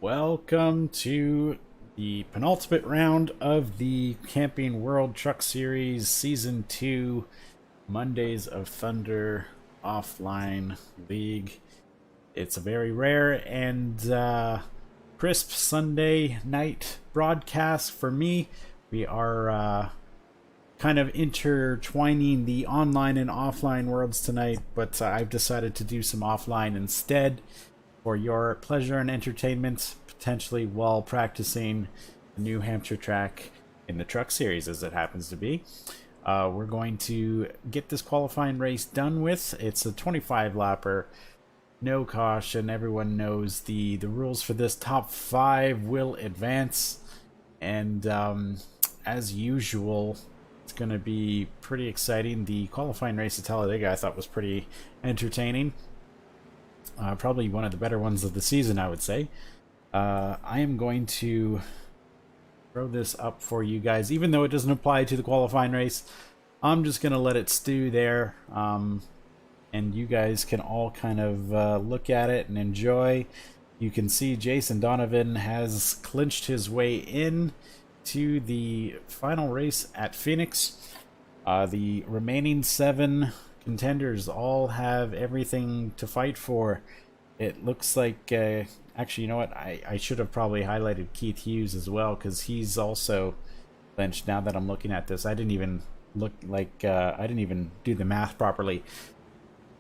Welcome to the penultimate round of the Camping World Truck Series Season 2 Mondays of Thunder Offline League. It's a very rare and crisp Sunday night broadcast for me. We are kind of intertwining the online and offline worlds tonight, but I've decided to do some offline instead for your pleasure and entertainment, potentially while practicing the New Hampshire track in the Truck Series, as it happens to be. We're going to get this qualifying race done with. It's a 25-lapper, no caution. Everyone knows the rules for this. Top 5 will advance, and as usual, it's going to be pretty exciting. The qualifying race at Talladega I thought was pretty entertaining. Probably one of the better ones of the season, I would say. I am going to throw this up for you guys, even though it doesn't apply to the qualifying race. I'm just going to let it stew there, and you guys can all kind of look at it and enjoy. You can see Jason Donovan has clinched his way in to the final race at Phoenix. The remaining 7 contenders all have everything to fight for. It looks like Actually, you know what? I should have probably highlighted Keith Hughes as well, because he's also clinched. Now that I'm looking at this, I didn't even look like I didn't even do the math properly.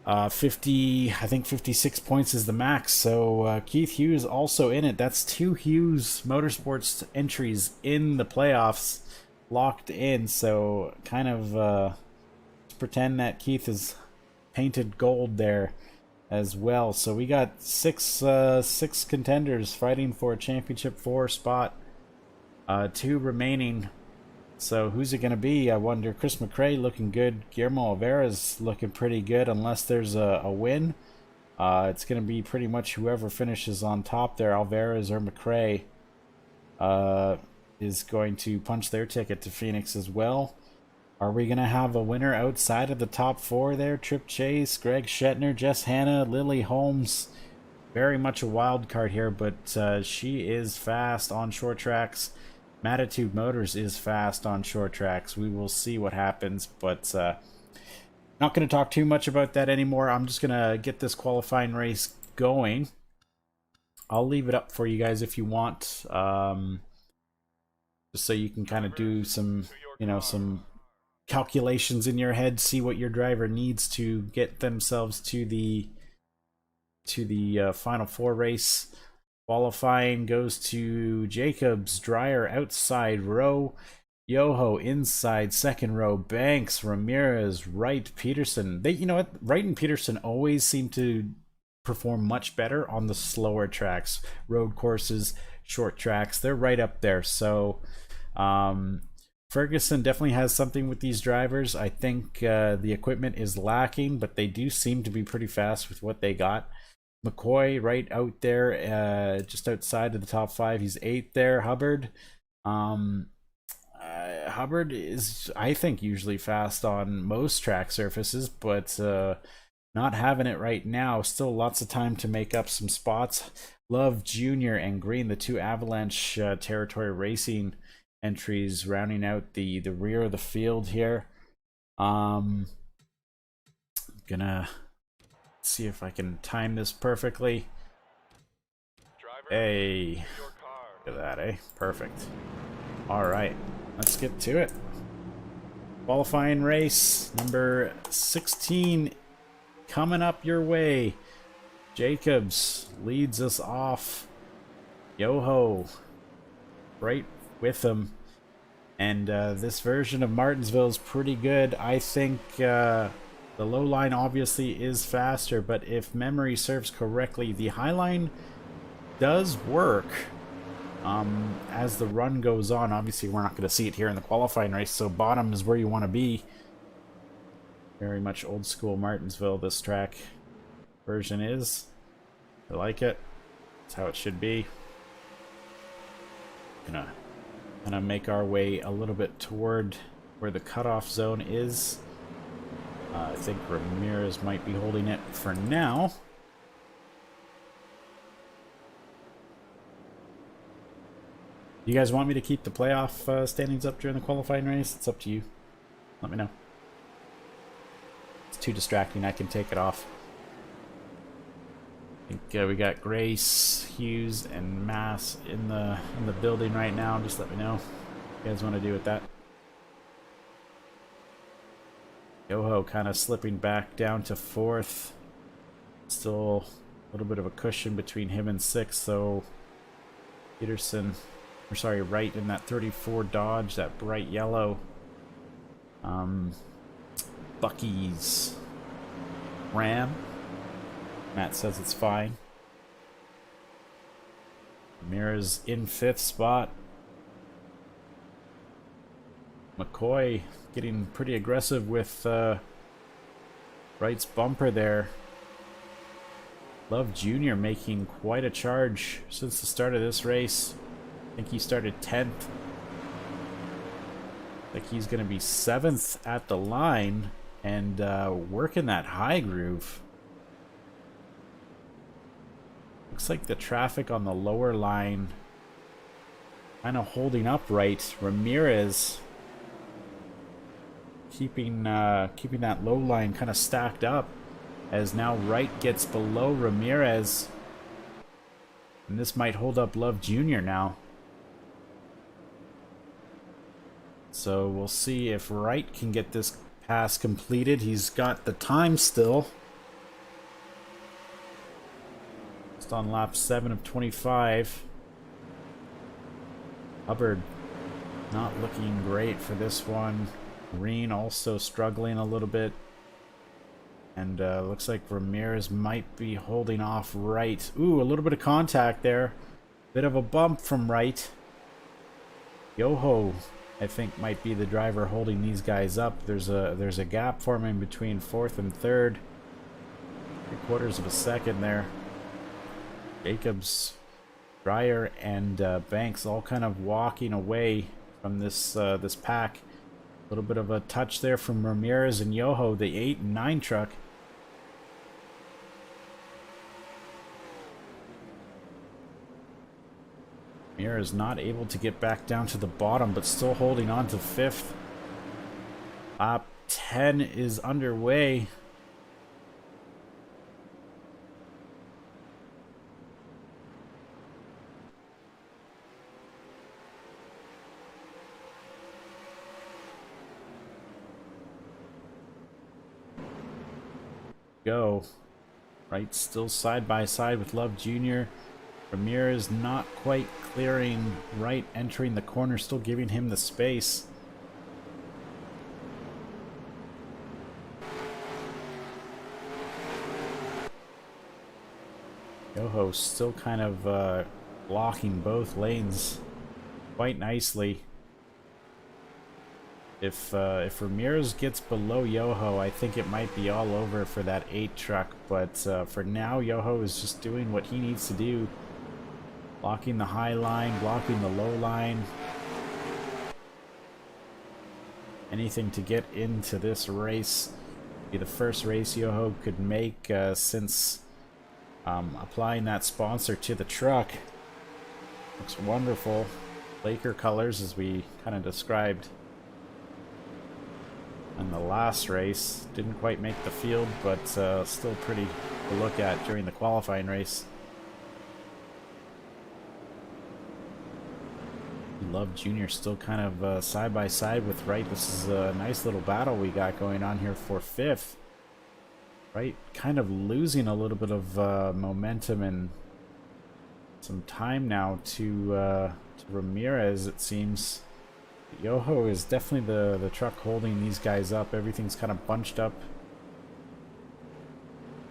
50, I think 56 points is the max. So Keith Hughes also in it. That's 2 Hughes Motorsports entries in the playoffs locked in. So kind of pretend that Keith is painted gold there as well. So we got six contenders fighting for a championship 4 spot. 2 remaining. So who's it going to be? I wonder. Chris McRae looking good. Guillermo Alvarez looking pretty good unless there's a win. It's going to be pretty much whoever finishes on top there, Alvarez or McRae, is going to punch their ticket to Phoenix as well. Are we going to have a winner outside of the top 4 there? Trip Chase, Greg Shetner, Jess Hanna, Lily Holmes. Very much a wild card here, but she is fast on short tracks. Matitude Motors is fast on short tracks. We will see what happens, but not going to talk too much about that anymore. I'm just going to get this qualifying race going. I'll leave it up for you guys if you want, just so you can kind of do some, some calculations in your head, see what your driver needs to get themselves to the Final 4 race. Qualifying goes to Jacobs, Dreyer outside row, Yoho inside second row, Banks, Ramirez, Wright, Peterson. You know what? Wright and Peterson always seem to perform much better on the slower tracks, road courses, short tracks. They're right up there. So Ferguson definitely has something with these drivers. I think the equipment is lacking, but they do seem to be pretty fast with what they got. McCoy right out there, just outside of the top 5. He's 8th there. Hubbard. Hubbard is, I think, usually fast on most track surfaces, but not having it right now. Still lots of time to make up some spots. Love Jr. and Green, the 2 Avalanche Territory Racing entries, rounding out the rear of the field here. Gonna see if I can time this perfectly. Hey, look at that, eh? Perfect. All right, let's get to it. Qualifying race number 16 coming up your way. Jacobs leads us off. Yoho right with him. And this version of Martinsville is pretty good. I think the low line obviously is faster, but if memory serves correctly, the high line does work as the run goes on. Obviously, we're not going to see it here in the qualifying race, so bottom is where you want to be. Very much old school Martinsville, this track version is. I like it. That's how it should be. Gonna make our way a little bit toward where the cutoff zone is. I think Ramirez might be holding it for now. You guys want me to keep the playoff standings up during the qualifying race? It's up to you. Let me know. It's too distracting. I can take it off. I think we got Grace, Hughes, and Mass in the building right now. Just let me know what you guys want to do with that. Yoho kind of slipping back down to 4th. Still a little bit of a cushion between him and 6th, so Peterson, or sorry, Wright in that 34 Dodge, that bright yellow. Bucky's Ram. Matt says it's fine. Ramirez in 5th spot. McCoy getting pretty aggressive with Wright's bumper there. Love Jr. making quite a charge since the start of this race. I think he started 10th. I think he's going to be 7th at the line and working that high groove. Looks like the traffic on the lower line kind of holding up right. Ramirez keeping that low line kind of stacked up as now Wright gets below Ramirez. And this might hold up Love Jr. now. So we'll see if Wright can get this pass completed. He's got the time still. Just on lap 7 of 25. Hubbard not looking great for this one. Green also struggling a little bit. And looks like Ramirez might be holding off Wright. Ooh, a little bit of contact there. Bit of a bump from Wright. Yoho, I think, might be the driver holding these guys up. There's a gap forming between 4th and 3rd. 3/4 of a second there. Jacobs, Dreyer, and Banks all kind of walking away from this this pack. A little bit of a touch there from Ramirez and Yoho, the 8 and 9 truck. Ramirez not able to get back down to the bottom, but still holding on to 5th. Lap 10 is underway. Go. Right, still side by side with Love Jr. Ramirez not quite clearing Wright, entering the corner, still giving him the space. Yoho still kind of blocking both lanes quite nicely. If Ramirez gets below Yoho, I think it might be all over for that 8 truck. But for now, Yoho is just doing what he needs to do. Blocking the high line, blocking the low line. Anything to get into this race. Be the first race Yoho could make since applying that sponsor to the truck. Looks wonderful. Laker colors, as we kind of described in the last race. Didn't quite make the field, but still pretty to look at during the qualifying race. Love Jr. still kind of side by side with Wright. This is a nice little battle we got going on here for 5th. Wright kind of losing a little bit of momentum and some time now to Ramirez, it seems. Yoho is definitely the truck holding these guys up. Everything's kind of bunched up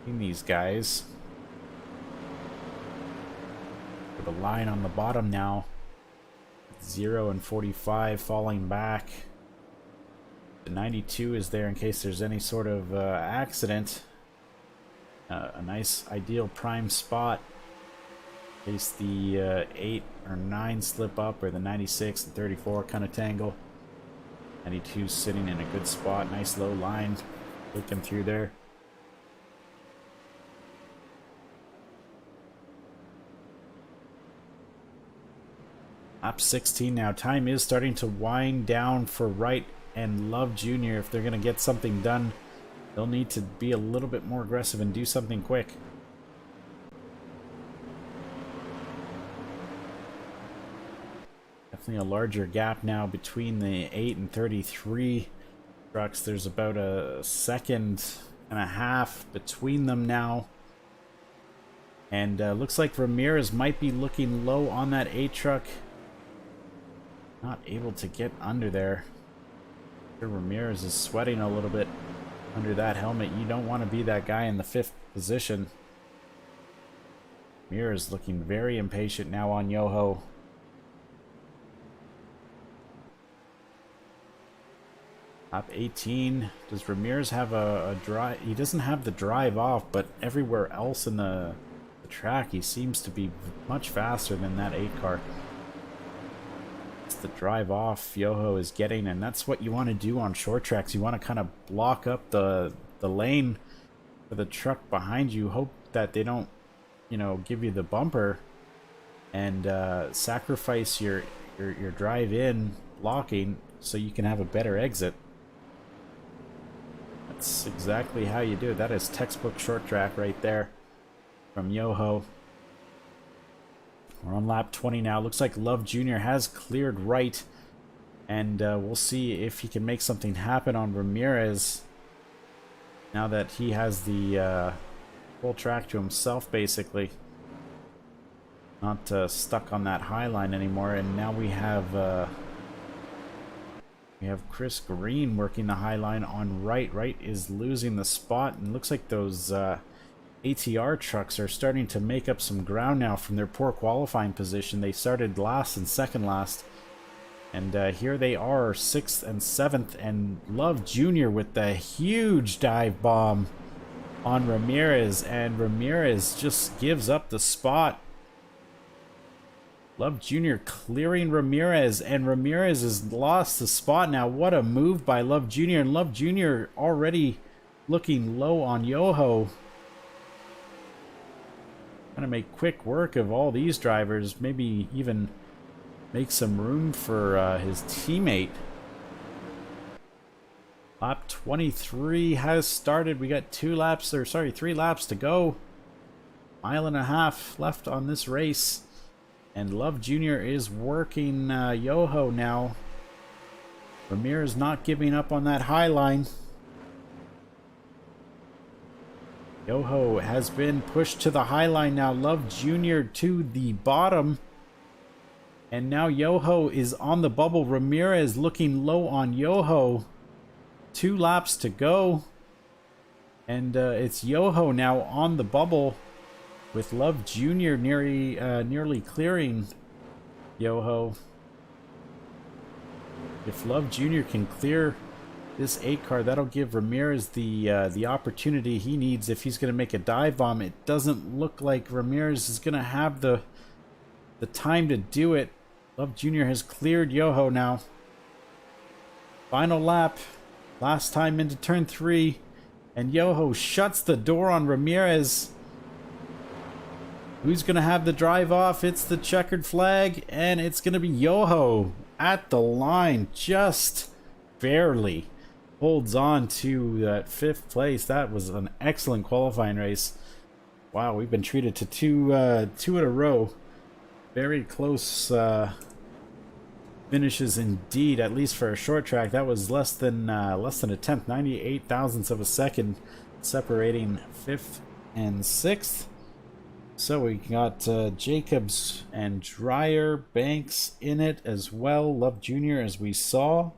in these guys. With a line on the bottom now. 0 and 45 falling back. The 92 is there in case there's any sort of accident. A nice ideal prime spot in case the 8 or 9 slip up, or the 96 and 34 kind of tangle. 92 sitting in a good spot. Nice low line looking through there. Lap 16 now. Time is starting to wind down for Wright and Love Jr. If they're going to get something done, they'll need to be a little bit more aggressive and do something quick. Definitely a larger gap now between the 8 and 33 trucks. There's about a second and a half between them now. And looks like Ramirez might be looking low on that 8 truck. Not able to get under there. Ramirez is sweating a little bit under that helmet. You don't want to be that guy in the 5th position. Ramirez looking very impatient now on Yoho. Lap 18. Does Ramirez have a drive? He doesn't have the drive off, but everywhere else in the track, he seems to be much faster than that 8 car. The drive off Yoho is getting, and that's what you want to do on short tracks. You want to kind of block up the lane for the truck behind you, hope that they don't, you know, give you the bumper, and sacrifice your drive in blocking so you can have a better exit. That's exactly how you do it. That is textbook short track right there from Yoho. We're on lap 20 now. Looks like Love Jr. has cleared right. And we'll see if he can make something happen on Ramirez. Now that he has the full track to himself, basically. Not stuck on that high line anymore. And now we have Chris Green working the high line on right. Right is losing the spot. And looks like those ATR trucks are starting to make up some ground now from their poor qualifying position. They started last and second last. And here they are, 6th and 7th. And Love Jr. with the huge dive bomb on Ramirez. And Ramirez just gives up the spot. Love Jr. clearing Ramirez. And Ramirez has lost the spot now. What a move by Love Jr. And Love Jr. already looking low on Yoho. Trying to make quick work of all these drivers. Maybe even make some room for his teammate. Lap 23 has started. We got 3 laps to go. Mile and a half left on this race. And Love Jr. is working Yoho now. Ramirez not giving up on that high line. Yoho has been pushed to the high line now. Love Jr. to the bottom. And now Yoho is on the bubble. Ramirez looking low on Yoho. 2 laps to go. And it's Yoho now on the bubble with Love Jr. nearly clearing Yoho. If Love Jr. can clear this 8 car, that'll give Ramirez the opportunity he needs if he's going to make a dive bomb. It doesn't look like Ramirez is going to have the time to do it. Love Jr. has cleared Yoho now. Final lap. Last time into turn 3. And Yoho shuts the door on Ramirez. Who's going to have the drive off? It's the checkered flag. And it's going to be Yoho at the line. Just barely holds on to that 5th place. That was an excellent qualifying race. Wow, we've been treated to two in a row. Very close finishes indeed, at least for a short track. That was less than a tenth, 98 thousandths of a second, separating 5th and 6th. So we got Jacobs and Dreyer, Banks in it as well. Love Jr. as we saw,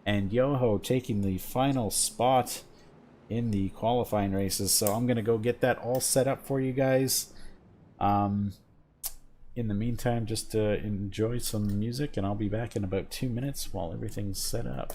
and Yoho taking the final spot in the qualifying races. So I'm gonna go get that all set up for you guys. In the meantime, just enjoy some music, and I'll be back in about 2 minutes while everything's set up.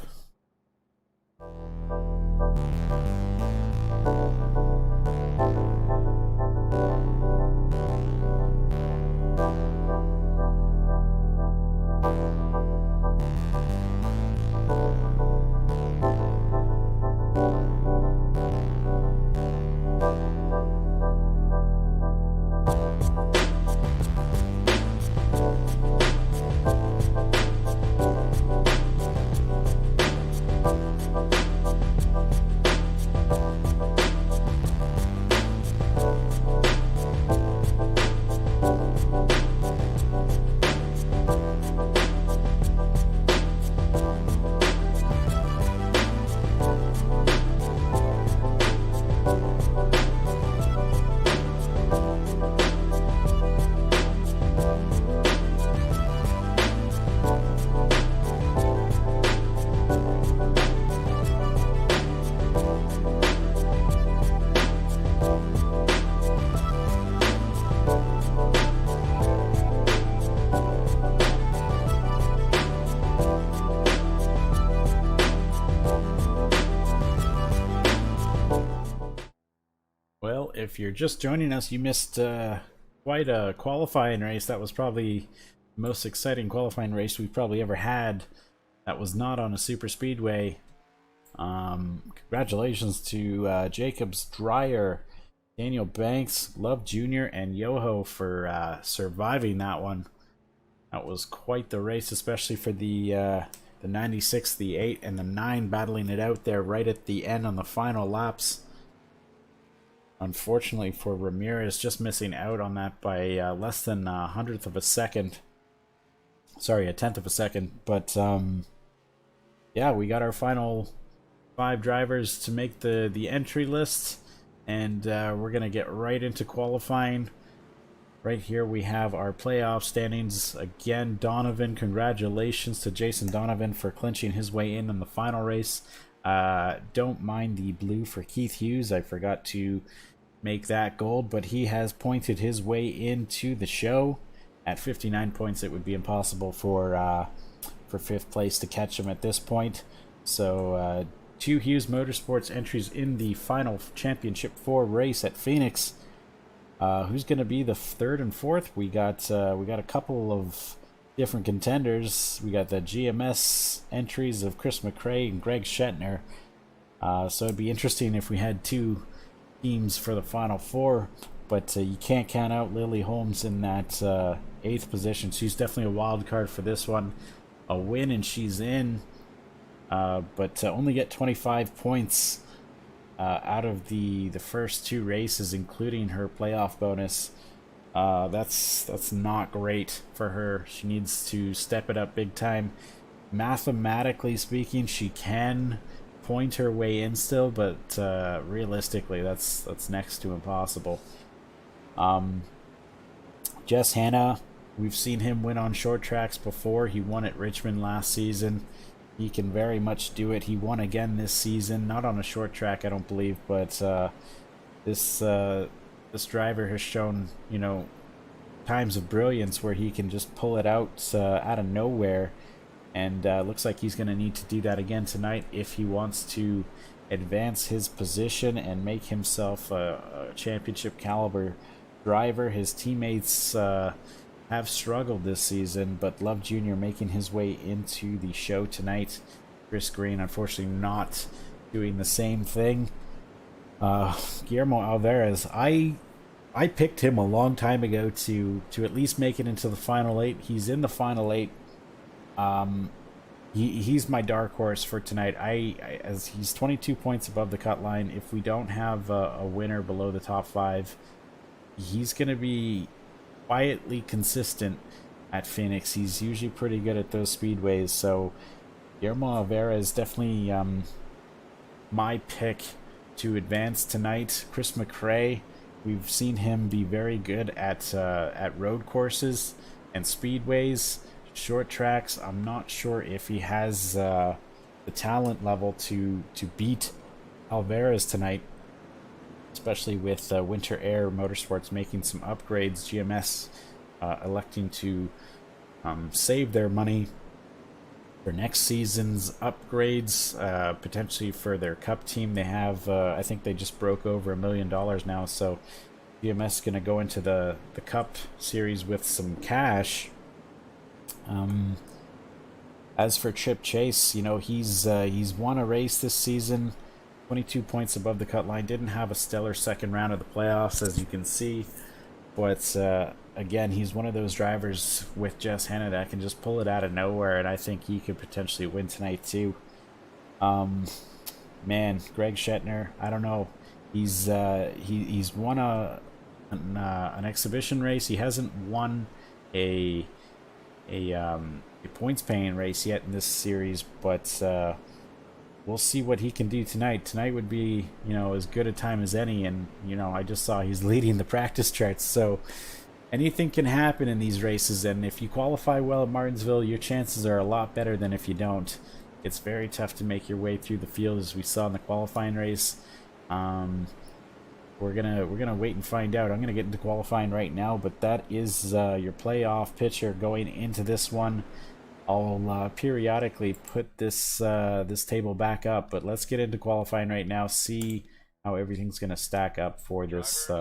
If you're just joining us, you missed quite a qualifying race. That was probably the most exciting qualifying race we've probably ever had. That was not on a super speedway. Congratulations to Jacobs, Dreyer, Daniel Banks, Love Jr., and Yoho for surviving that one. That was quite the race, especially for the 96, the 8, and the 9 battling it out there right at the end on the final laps. Unfortunately for Ramirez, just missing out on that by less than a hundredth of a second. Sorry, a tenth of a second. But yeah, we got our final 5 drivers to make the entry list, and we're gonna get right into qualifying. Right here we have our playoff standings. Again, Donovan, congratulations to Jason Donovan for clinching his way in the final race. Don't mind the blue for Keith Hughes. I forgot to make that gold, but he has pointed his way into the show. At 59 points, it would be impossible for 5th place to catch him at this point. So 2 Hughes Motorsports entries in the final championship 4 race at Phoenix. Who's going to be the 3rd and 4th? We got a couple of different contenders. We got the GMS entries of Chris McRae and Greg Shetner. So it'd be interesting if we had 2 teams for the final 4. But you can't count out Lily Holmes in that 8th position. She's definitely a wild card for this one. A win and she's in. But to only get 25 points out of the first 2 races, including her playoff bonus, that's not great for her. She needs to step it up big time. Mathematically speaking, she can point her way in still, but realistically, that's next to impossible. Jess Hanna, we've seen him win on short tracks before. He won at Richmond last season. He can very much do it. He won again this season, not on a short track, I don't believe, but this driver has shown, you know, times of brilliance where he can just pull it out of nowhere, and looks like he's going to need to do that again tonight if he wants to advance his position and make himself a championship caliber driver. His teammates have struggled this season, but Love Jr. making his way into the show tonight. Chris Green, unfortunately, not doing the same thing. Guillermo Alvarez, I picked him a long time ago to at least make it into the final 8. He's in the final 8. He's my dark horse for tonight. As he's 22 points above the cut line. If we don't have a winner below the top 5, he's going to be quietly consistent at Phoenix. He's usually pretty good at those speedways. So Guillermo Alvarez definitely my pick to advance tonight. Chris McRae, we've seen him be very good at road courses and speedways. Short tracks, I'm not sure if he has the talent level to beat Alvarez tonight, especially with Winter Air Motorsports making some upgrades. GMS electing to save their money for next season's upgrades, potentially for their Cup team. They have, I think they just broke over $1 million now, so GMS is going to go into the Cup series with some cash. As for Chip Chase, you know, he's won a race this season, 22 points above the cut line. Didn't have a stellar second round of the playoffs, as you can see, but again, he's one of those drivers with Jess Hanna that can just pull it out of nowhere, and I think he could potentially win tonight too. Man, Greg Shetner, I don't know. He's won an exhibition race. He hasn't won a points paying race yet in this series, but we'll see what he can do tonight. Tonight would be, you know, as good a time as any, and you know, I just saw he's leading the practice charts, so anything can happen in these races, and if you qualify well at Martinsville, your chances are a lot better than if you don't. It's very tough to make your way through the field, as we saw in the qualifying race. We're gonna wait and find out. I'm gonna get into qualifying right now, but that is your playoff picture going into this one. I'll periodically put this this table back up, but let's get into qualifying right now. See how everything's gonna stack up for this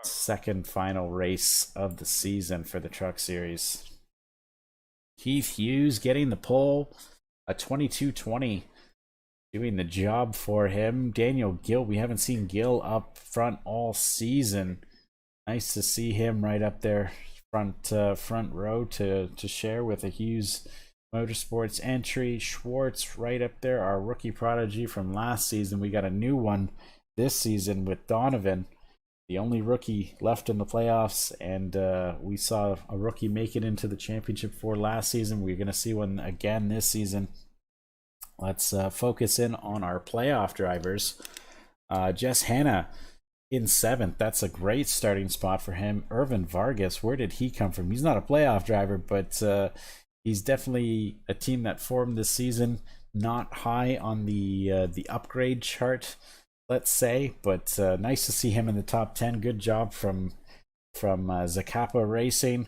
second final race of the season for the Truck Series. Keith Hughes getting the pole, a 22:20. Doing the job for him. Daniel Gill, we haven't seen Gill up front all season. Nice to see him right up there, front row to share with a Hughes Motorsports entry. Schwartz right up there, our rookie prodigy from last season. We got a new one this season with Donovan, the only rookie left in the playoffs, and we saw a rookie make it into the championship for last season. We're going to see one again this season. Let's focus in on our playoff drivers. Jess Hanna in 7th. That's a great starting spot for him. Irvin Vargas, where did he come from? He's not a playoff driver, but he's definitely a team that formed this season. Not high on the upgrade chart, let's say, but nice to see him in the top 10. Good job from Zacapa Racing.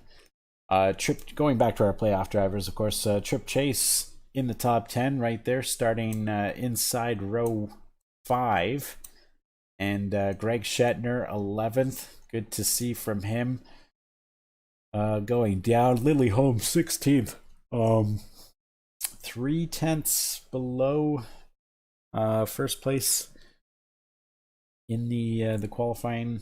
Trip, going back to our playoff drivers, of course, Trip Chase in the top 10 right there, starting inside row 5. And Greg Shetner, 11th. Good to see from him. Going down, Lily Holmes, 16th. 3/10 below first place in the qualifying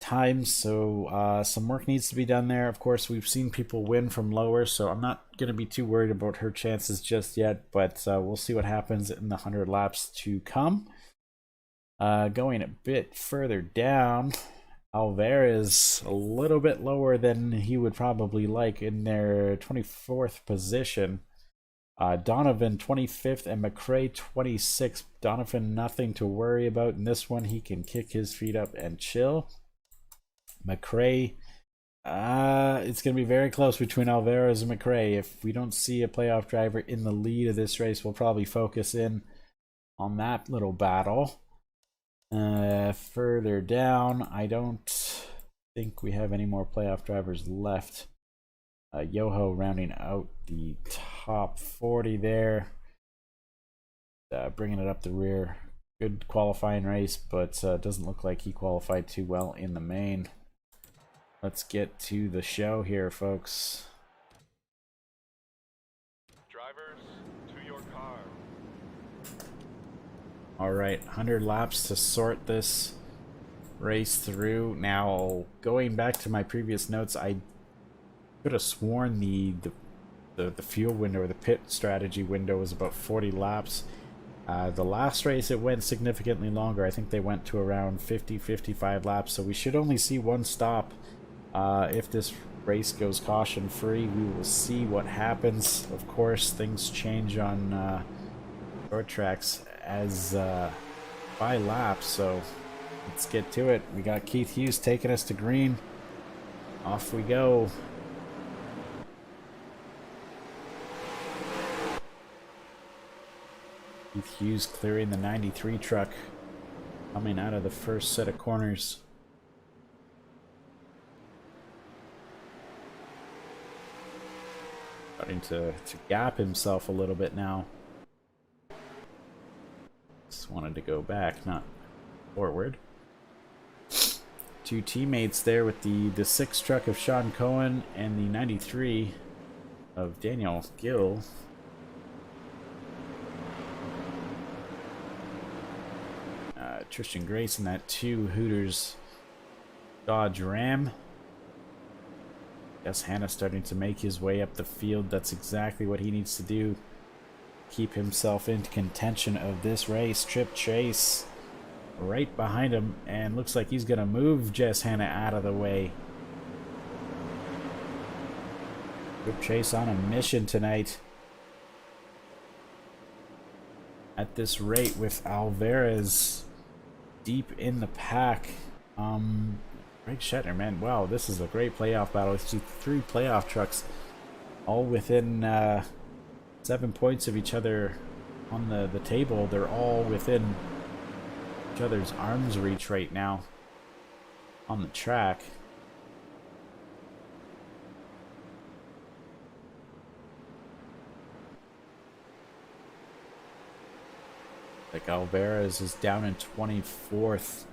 time, so some work needs to be done there. Of course, we've seen people win from lower, so I'm not going to be too worried about her chances just yet, but we'll see what happens in the 100 laps to come. Going a bit further down, Alvarez a little bit lower than he would probably like, in their 24th position. Donovan 25th and McRae 26th. Donovan, nothing to worry about in this one. He can kick his feet up and chill. McRae, it's going to be very close between Alvarez and McRae. If we don't see a playoff driver in the lead of this race, we'll probably focus in on that little battle. Further down, I don't think we have any more playoff drivers left. Yoho rounding out the top 40 there. Bringing it up the rear. Good qualifying race, but doesn't look like he qualified too well in the main. Let's get to the show here, folks. Drivers, to your car. All right, 100 laps to sort this race through. Now, going back to my previous notes, I could have sworn the fuel window or the pit strategy window was about 40 laps. The last race it went significantly longer. I think they went to around 50-55 laps, so we should only see one stop. If this race goes caution free, we will see what happens. Of course, things change on short tracks as by laps, so let's get to it. We got Keith Hughes taking us to green. Off we go. Keith Hughes clearing the 93 truck, coming out of the first set of corners. Starting to gap himself a little bit now. Just wanted to go back, not forward. Two teammates there with the 6 truck of Sean Cohen and the 93 of Daniel Gill. Tristan Grace in that 2 Hooters Dodge Ram. Yes, Hanna starting to make his way up the field. That's exactly what he needs to do. Keep himself into contention of this race. Trip Chase right behind him, and looks like he's going to move Jess Hanna out of the way. Trip Chase on a mission tonight. At this rate, with Alvarez deep in the pack. Greg Shetner, man, wow, this is a great playoff battle. It's 3 playoff trucks, all within 7 points of each other on the table. They're all within each other's arm's reach right now on the track. Like Alvarez is down in 24th.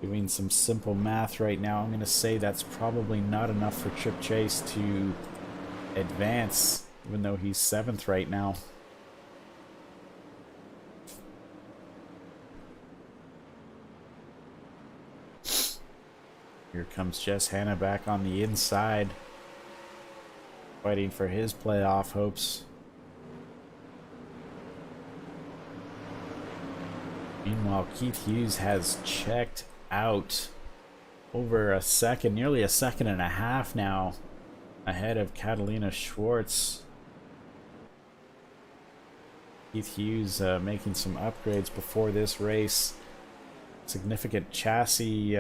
Doing some simple math right now, I'm going to say that's probably not enough for Trip Chase to advance, even though he's 7th right now. Here comes Jess Hanna back on the inside, fighting for his playoff hopes. Meanwhile, Keith Hughes has checked out over a second, nearly a second and a half now, ahead of Catalina Schwartz. Keith Hughes making some upgrades before this race. Significant chassis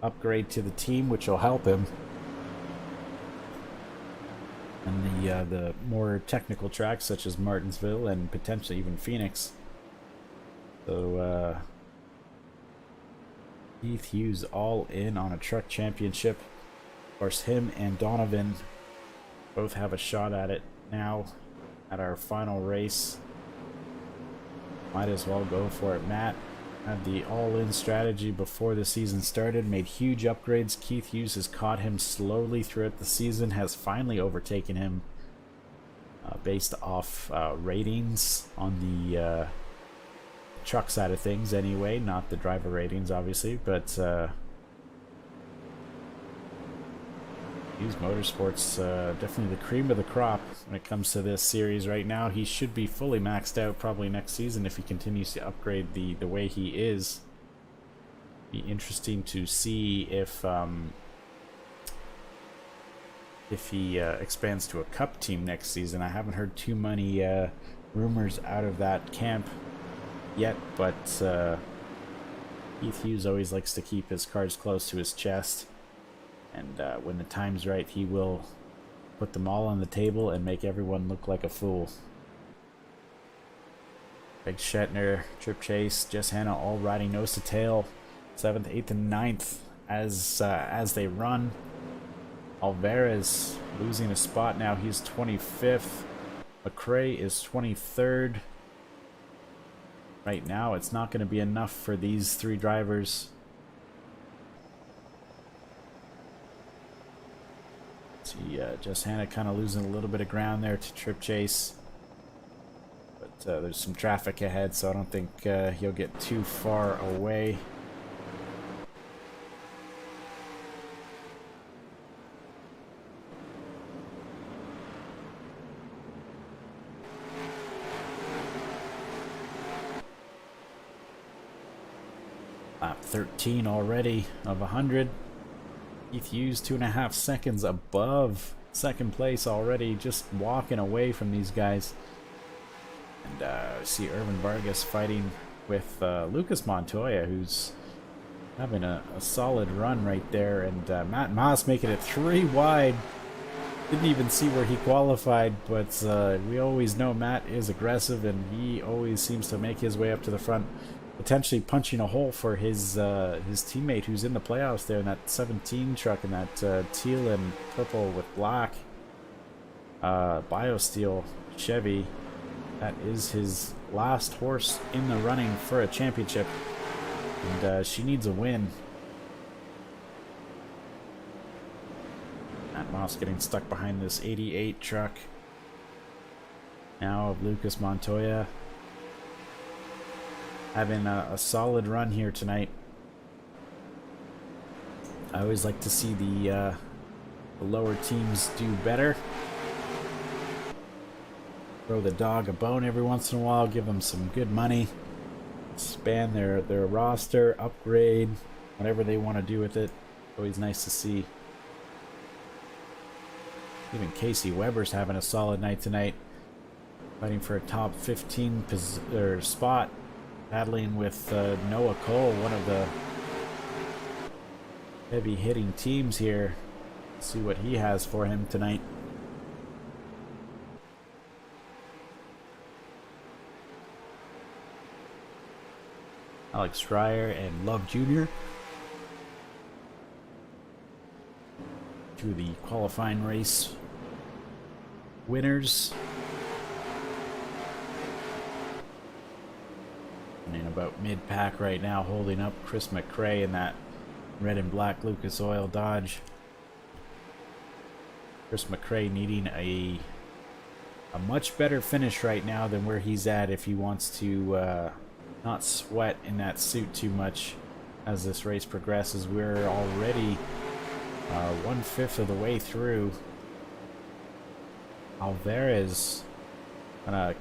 upgrade to the team, which will help him. And the more technical tracks such as Martinsville and potentially even Phoenix. So Keith Hughes all in on a truck championship. Of course, him and Donovan both have a shot at it now at our final race. Might as well go for it. Matt had the all-in strategy before the season started, made huge upgrades. Keith Hughes has caught him slowly throughout the season, has finally overtaken him based off ratings on the truck side of things anyway, not the driver ratings obviously, but Hughes Motorsports definitely the cream of the crop when it comes to this series right now. He should be fully maxed out probably next season if he continues to upgrade the way he is. Be interesting to see if he expands to a cup team next season. I haven't heard too many rumors out of that camp yet, but Keith Hughes always likes to keep his cards close to his chest, and when the time's right, he will put them all on the table and make everyone look like a fool. Big Shetner, Trip Chase, Jess Hanna all riding nose to tail, 7th, 8th, and 9th as they run. Alvarez losing a spot now. He's 25th. McRae is 23rd. Right now, it's not going to be enough for these three drivers. See, Jess Hanna kind of losing a little bit of ground there to Trip Chase. But there's some traffic ahead, so I don't think he'll get too far away. Lap 13 already of 100. Keith Hughes 2.5 seconds above second place already, just walking away from these guys. And see Irvin Vargas fighting with Lucas Montoya, who's having a solid run right there. And Matt Moss making it 3 wide. Didn't even see where he qualified, but we always know Matt is aggressive, and he always seems to make his way up to the front, potentially punching a hole for his teammate who's in the playoffs there in that 17 truck, in that teal and purple with black BioSteel Chevy. That is his last horse in the running for a championship, and she needs a win. Matt Moss getting stuck behind this 88 truck now of Lucas Montoya. Having a solid run here tonight. I always like to see the lower teams do better. Throw the dog a bone every once in a while, give them some good money, expand their roster, upgrade, whatever they want to do with it. Always nice to see. Even Casey Weber's having a solid night tonight, fighting for a top 15 spot. Battling with Noah Cole, one of the heavy hitting teams here. Let's see what he has for him tonight. Alex Schreier and Love Jr. Two of the qualifying race winners. In about mid-pack right now, holding up Chris McRae in that red and black Lucas Oil Dodge. Chris McRae needing a much better finish right now than where he's at if he wants to not sweat in that suit too much as this race progresses. We're already 1/5 of the way through. Alvarez gonna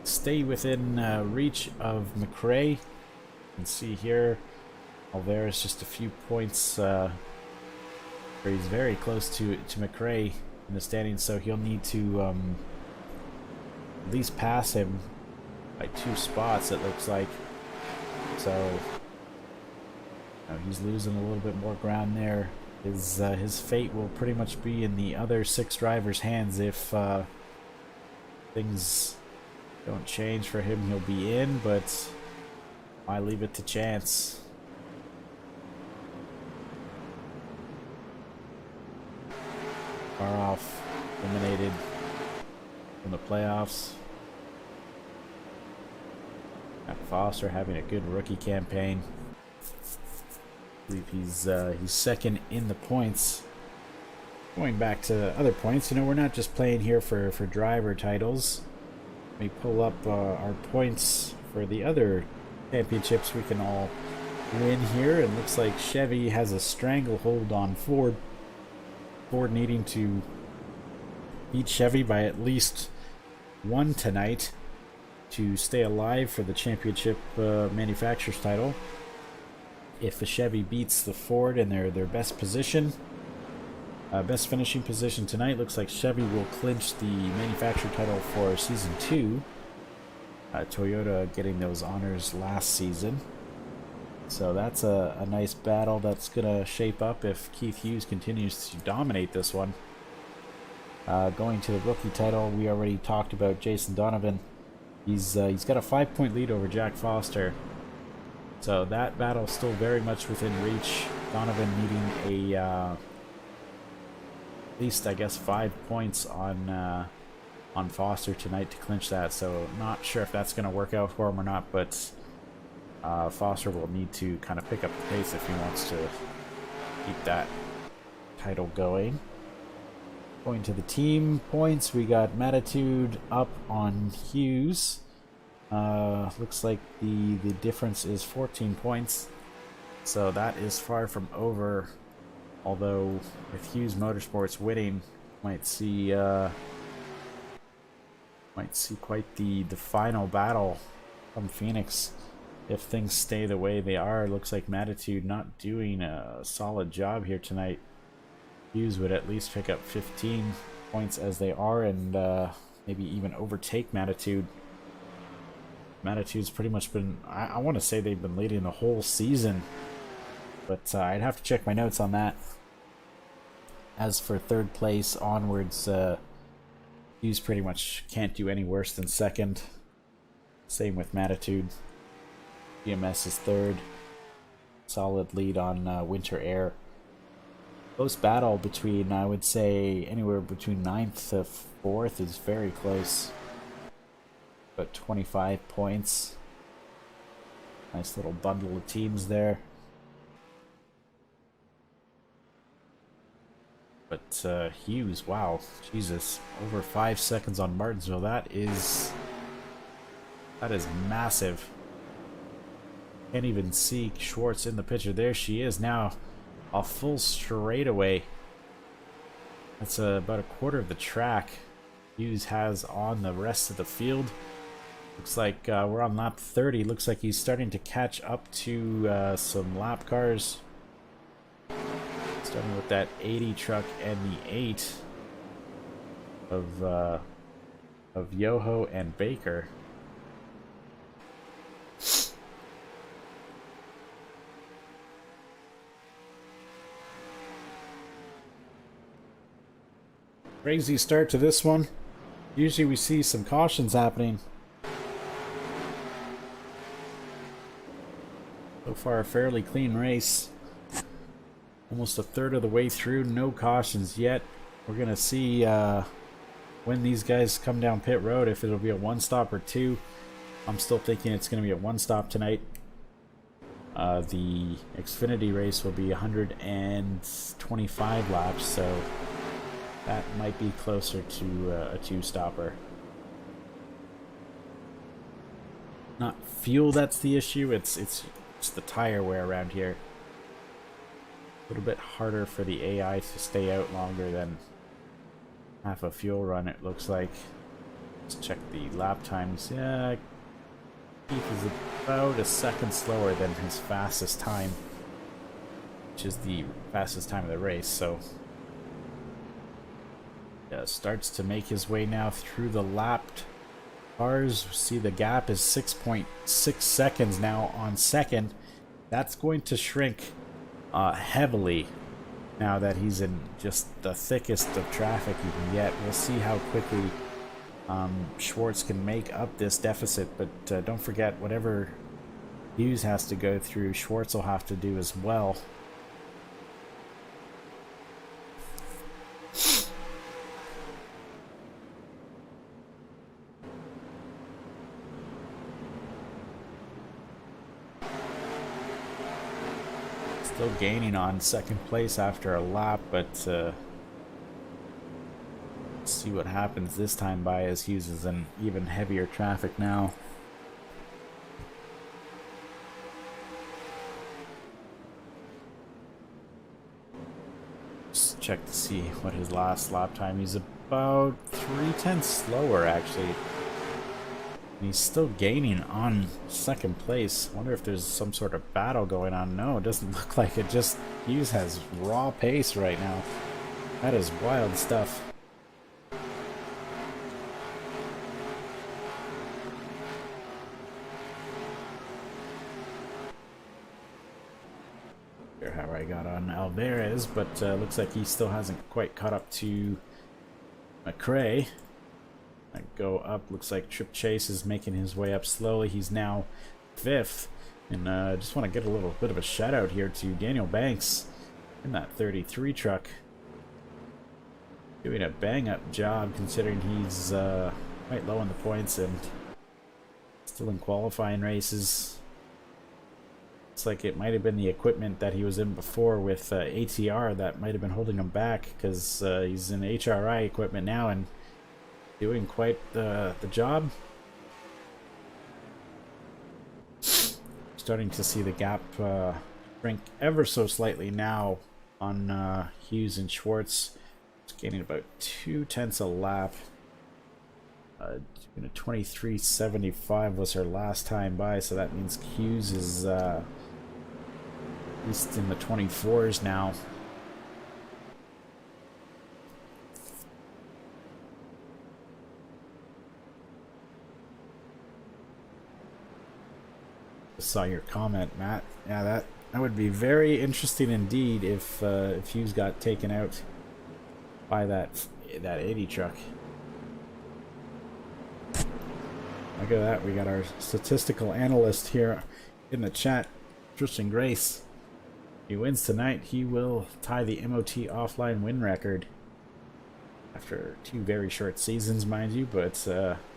stay within reach of McRae can see here, Alvera's just a few points where he's very close to McRae in the standings, so he'll need to at least pass him by 2 spots, it looks like. So he's losing a little bit more ground there. His fate will pretty much be in the other 6 drivers' hands if things don't change for him. He'll be in, but I leave it to chance. Far off, eliminated from the playoffs. Jack Foster having a good rookie campaign. I believe he's second in the points. Going back to other points, we're not just playing here for driver titles. Let me pull up our points for the other championships we can all win here. It looks like Chevy has a stranglehold on Ford. Ford needing to beat Chevy by at least 1 tonight to stay alive for the championship manufacturer's title. If the Chevy beats the Ford in their best position, best finishing position tonight, looks like Chevy will clinch the manufacturer title for season 2. Toyota getting those honors last season. So that's a nice battle that's going to shape up if Keith Hughes continues to dominate this one. Going to the rookie title, we already talked about Jason Donovan. He's got a 5-point lead over Jack Foster. So that battle still very much within reach. Donovan needing at least, I guess, 5 points on Foster tonight to clinch that. So not sure if that's going to work out for him or not, but Foster will need to kind of pick up the pace if he wants to keep that title going. Going to the team points, we got Matitude up on Hughes. Looks like the difference is 14 points, so that is far from over. Although with Hughes Motorsports winning, might see quite the final battle from Phoenix if things stay the way they are. Looks like Matitude not doing a solid job here tonight. Hughes would at least pick up 15 points as they are, and maybe even overtake Matitude. Matitude's pretty much been, I want to say they've been leading the whole season, but I'd have to check my notes on that. As for third place onwards, Hughes pretty much can't do any worse than second. Same with Matitude. BMS is third. Solid lead on Winter Air. Close battle between, I would say, anywhere between 9th to 4th is very close. But 25 points. Nice little bundle of teams there. But Hughes, wow, Jesus, over 5 seconds on Martinsville. That is massive. Can't even see Schwartz in the picture. There she is now, a full straightaway. That's about a quarter of the track Hughes has on the rest of the field. Looks like we're on lap 30. Looks like he's starting to catch up to some lap cars. Starting with that 80 truck and the 8 of Yoho and Baker. Crazy start to this one. Usually we see some cautions happening. So far a fairly clean race. Almost a third of the way through, no cautions yet. We're gonna see when these guys come down pit road, if it'll be a 1-stop or 2. I'm still thinking it's gonna be a 1-stop tonight. The Xfinity race will be 125 laps, so that might be closer to a 2-stopper. Not fuel that's the issue, it's the tire wear around here. A little bit harder for the AI to stay out longer than half a fuel run, it looks like. Let's check the lap times. Yeah, Keith is about a second slower than his fastest time, which is the fastest time of the race, so starts to make his way now through the lapped cars. See the gap is 6.6 seconds now on second. That's going to shrink heavily now that he's in just the thickest of traffic you can get. We'll see how quickly Schwartz can make up this deficit, but don't forget, whatever Hughes has to go through, Schwartz will have to do as well. Still gaining on second place after a lap, but let's see what happens this time by as Hughes is in even heavier traffic now. Just check to see what his last lap time. He's about 3/10 slower actually. He's still gaining on second place. Wonder if there's some sort of battle going on. No, it doesn't look like it. Just Hughes has raw pace right now. That is wild stuff. Sure how I got on Alvarez, but looks like he still hasn't quite caught up to McRae. I go up, looks like Trip Chase is making his way up slowly. He's now 5th. And I just want to get a little bit of a shout out here to Daniel Banks in that 33 truck. Doing a bang up job considering he's quite low on the points and still in qualifying races. Looks like it might have been the equipment that he was in before with ATR that might have been holding him back, because he's in HRI equipment now and doing quite the job. Starting to see the gap shrink ever so slightly now on Hughes and Schwartz. It's gaining about 0.2 a lap. 23:75 was her last time by, so that means Hughes is at least in the 24s now. Saw your comment, Matt. Yeah, that would be very interesting indeed if Hughes got taken out by that 80 truck. Look at that, we got our statistical analyst here in the chat, Tristan Grace. If he wins tonight, he will tie the MOT offline win record after 2 very short seasons, mind you, but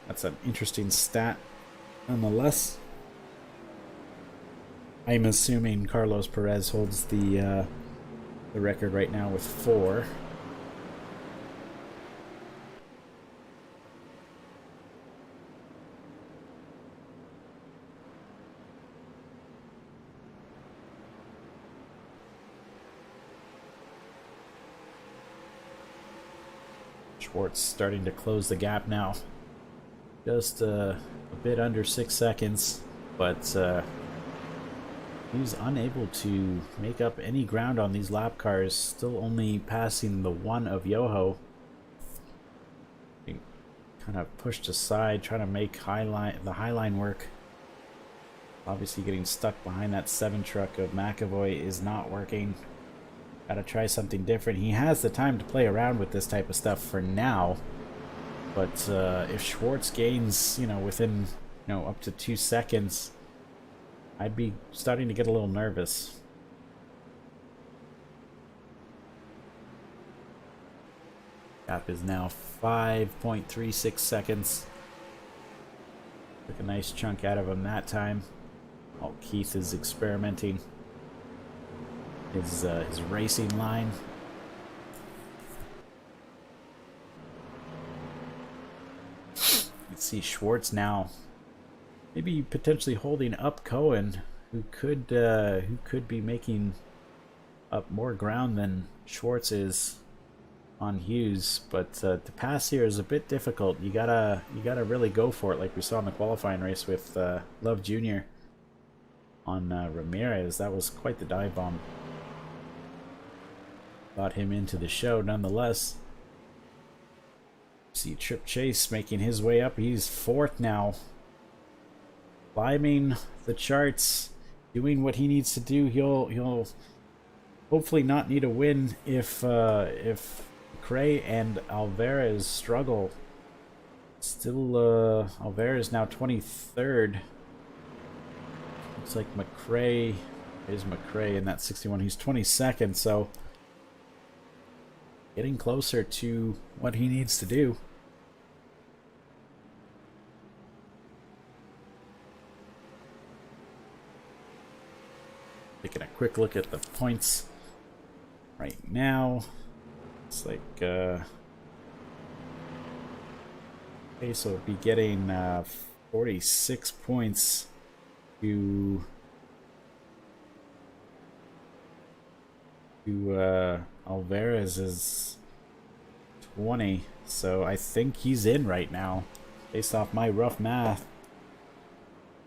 that's an interesting stat nonetheless. I'm assuming Carlos Perez holds the record right now with 4. Schwartz starting to close the gap now. Just a bit under 6 seconds, but he's unable to make up any ground on these lap cars, still only passing the one of Yoho. Being kind of pushed aside, trying to make the highline work. Obviously getting stuck behind that 7 truck of McAvoy is not working. Gotta try something different. He has the time to play around with this type of stuff for now, but if Schwartz gains, within, up to 2 seconds, I'd be starting to get a little nervous. Gap is now 5.36 seconds. Took a nice chunk out of him that time. Oh, Keith is experimenting his racing line. You can see Schwartz now maybe potentially holding up Cohen, who could be making up more ground than Schwartz is on Hughes, but to pass here is a bit difficult. You gotta really go for it, like we saw in the qualifying race with Love Jr. on Ramirez. That was quite the dive bomb. Got him into the show nonetheless. See Trip Chase making his way up. He's 4th now. Climbing the charts, doing what he needs to do. He'll hopefully not need a win if Cray and Alvarez struggle. Still, Alvarez now 23rd. Looks like McRae is McRae in that 61. He's 22nd, so getting closer to what he needs to do. Taking a quick look at the points right now. It's like okay, so it'll be getting 46 points to Alvarez's 20. So I think he's in right now, based off my rough math.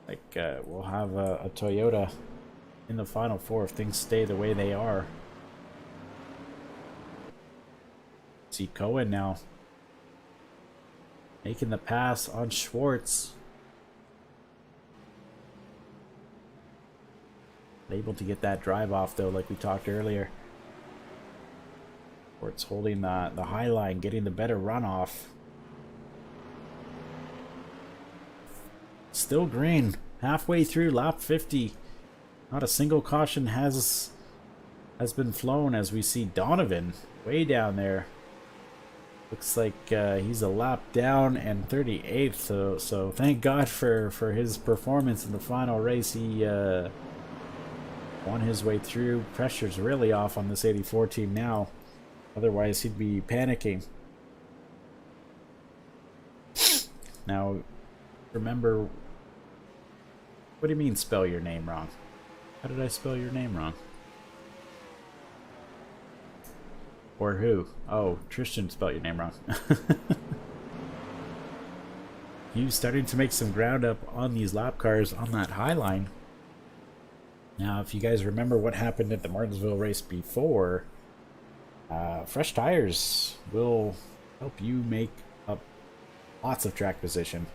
Like we'll have a Toyota in the Final Four if things stay the way they are. See Cohen now making the pass on Schwartz. Able to get that drive off though, like we talked earlier. Schwartz holding the high line, getting the better runoff. Still green. Halfway through lap 50. Not a single caution has been flown, as we see Donovan way down there. Looks like he's a lap down and 38th, so thank God for his performance in the final race. He won his way through. Pressure's really off on this 84 team now. Otherwise, he'd be panicking. Now, remember, what do you mean spell your name wrong? How did I spell your name wrong? Or who? Oh, Tristan spelled your name wrong. He's starting to make some ground up on these lap cars on that high line. Now, if you guys remember what happened at the Martinsville race before, fresh tires will help you make up lots of track position.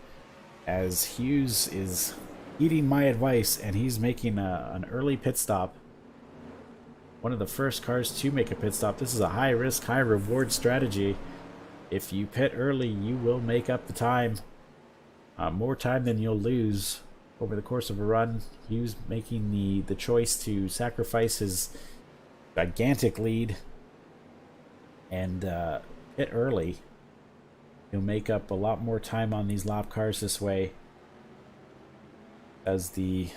As Hughes is heeding my advice and he's making an early pit stop. One of the first cars to make a pit stop. This is a high risk, high reward strategy. If you pit early, you will make up the time. More time than you'll lose over the course of a run. Hughes making the choice to sacrifice his gigantic lead and pit early. He'll make up a lot more time on these lap cars this way. As the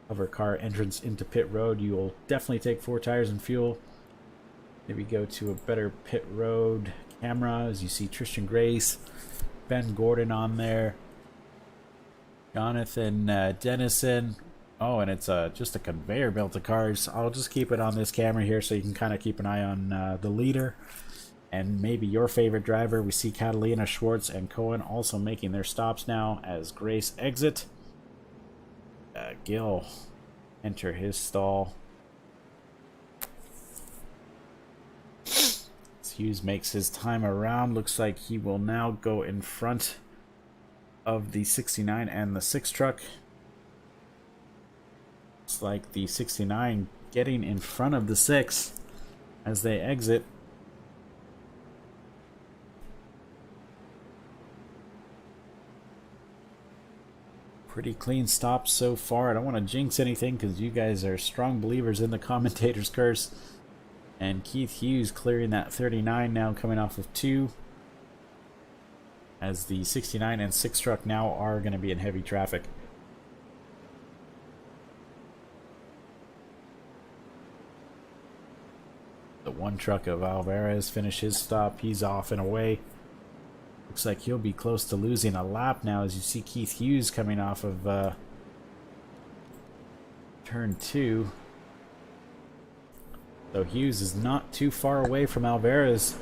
hover car entrance into pit road, you will definitely take 4 tires and fuel. Maybe go to a better pit road camera as you see Tristan Grace, Ben Gordon on there, Jonathan Dennison. Oh, and it's just a conveyor belt of cars. I'll just keep it on this camera here so you can kind of keep an eye on the leader and maybe your favorite driver. We see Catalina, Schwartz, and Cohen also making their stops now as Grace exit. Gill enter his stall. Hughes makes his time around. Looks like he will now go in front of the 69 and the 6 truck. Looks like the 69 getting in front of the 6 as they exit. Pretty clean stops so far. I don't want to jinx anything because you guys are strong believers in the commentator's curse. And Keith Hughes clearing that 39 now, coming off of 2. As the 69 and 6 truck now are going to be in heavy traffic. The 1 truck of Alvarez finished his stop. He's off and away. Looks like he'll be close to losing a lap now as you see Keith Hughes coming off of turn 2. So Hughes is not too far away from Alvarez.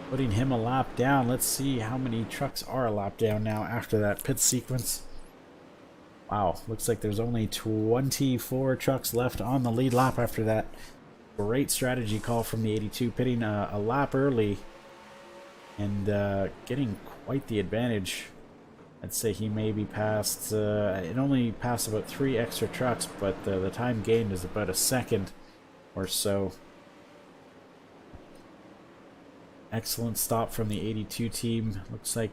putting him a lap down. Let's see how many trucks are a lap down now after that pit sequence. Wow, looks like there's only 24 trucks left on the lead lap after that. Great strategy call from the 82, pitting a lap early and getting quite the advantage. I'd say he maybe passed, it only passed about 3 extra trucks, but the time gained is about a second or so. Excellent stop from the 82 team. Looks like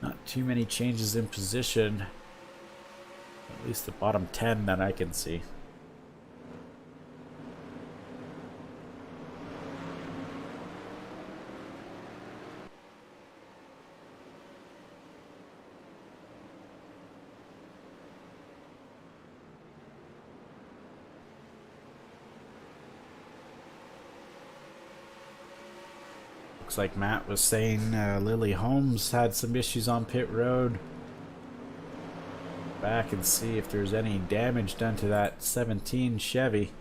not too many changes in position. At least the bottom 10 that I can see. Looks like Matt was saying Lily Holmes had some issues on pit road. Back and see if there's any damage done to that 17 Chevy.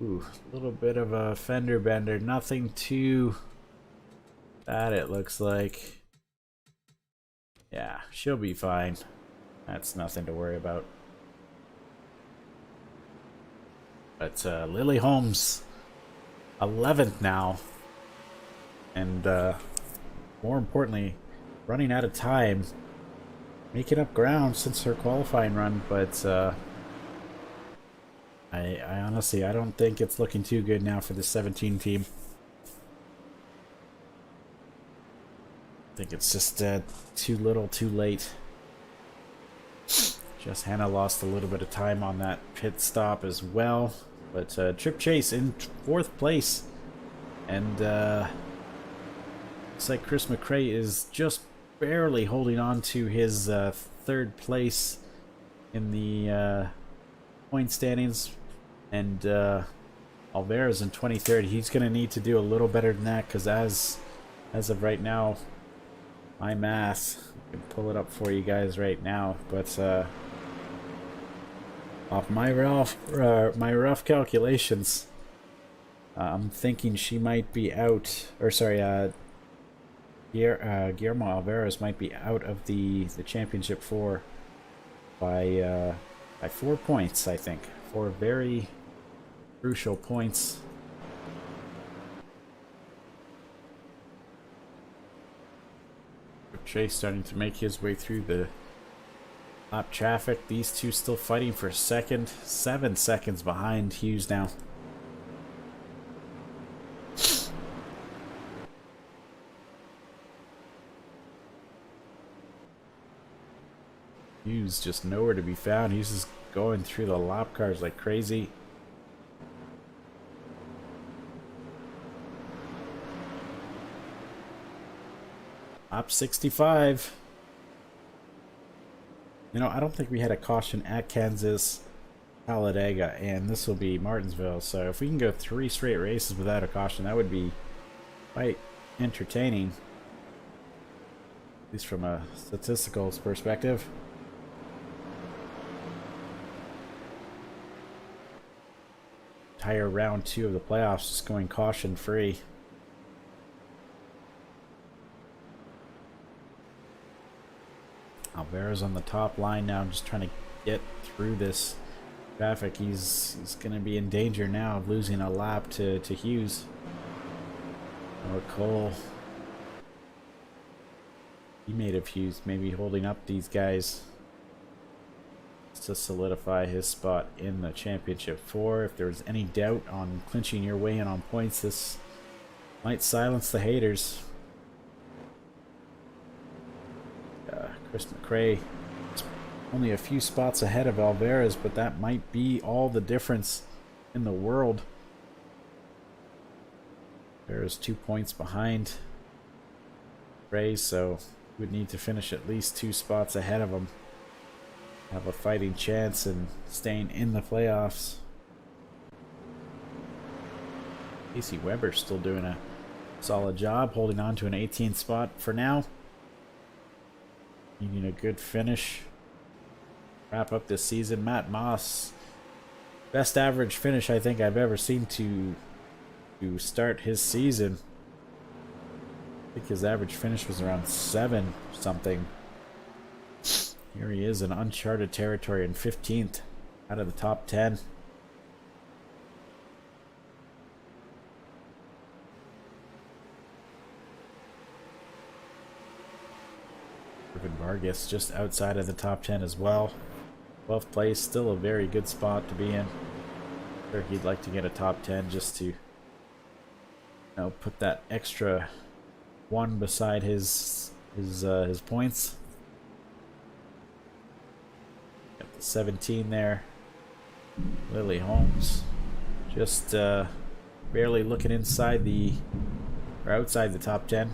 Ooh, a little bit of a fender bender. Nothing too bad, it looks like. Yeah, she'll be fine. That's nothing to worry about. But Lily Holmes, 11th now. And more importantly, running out of time. Making up ground since her qualifying run, but I honestly, I don't think it's looking too good now for the 17 team. I think it's just too little, too late. Just Hannah lost a little bit of time on that pit stop as well. But Trip Chase in 4th place. And looks like Chris McRae is just barely holding on to his 3rd place in the point standings. And Alvara's in 23rd. He's going to need to do a little better than that, because as of right now, my math, I can pull it up for you guys right now, but off my rough calculations, I'm thinking she might be out, or sorry, Guillermo Alvarez might be out of the championship by 4 points, I think. 4 very crucial points. Chase starting to make his way through the lap traffic. These two still fighting for second. 7 seconds behind Hughes now. Hughes just nowhere to be found. He's just going through the lap cars like crazy. Lap 65. You know, I don't think we had a caution at Kansas, Talladega, and this will be Martinsville. So if we can go 3 straight races without a caution, that would be quite entertaining. At least from a statistical perspective. Entire round 2 of the playoffs just going caution free. Alvara's on the top line now, just trying to get through this traffic. He's going to be in danger now of losing a lap to Hughes or Cole. Teammate of Hughes maybe holding up these guys to solidify his spot in the championship 4. If there's any doubt on clinching your way in on points, this might silence the haters. Chris McRae is only a few spots ahead of Alvarez, but that might be all the difference in the world. Alvarez 2 points behind McRae, so he would need to finish at least 2 spots ahead of him. Have a fighting chance in staying in the playoffs. Casey Weber's still doing a solid job, holding on to an 18th spot for now. Needing a good finish. wrap up this season. Matt Moss, best average finish I think I've ever seen to start his season. I think his average finish was around 7 something. Here he is in uncharted territory in 15th out of the top 10. Irvin Vargas just outside of the top 10 as well. 12th place, still a very good spot to be in. Sure, he'd like to get a top 10 just to, you know, put that extra 1 beside his points. Got the 17 there. Lily Holmes just barely looking inside or outside the top 10.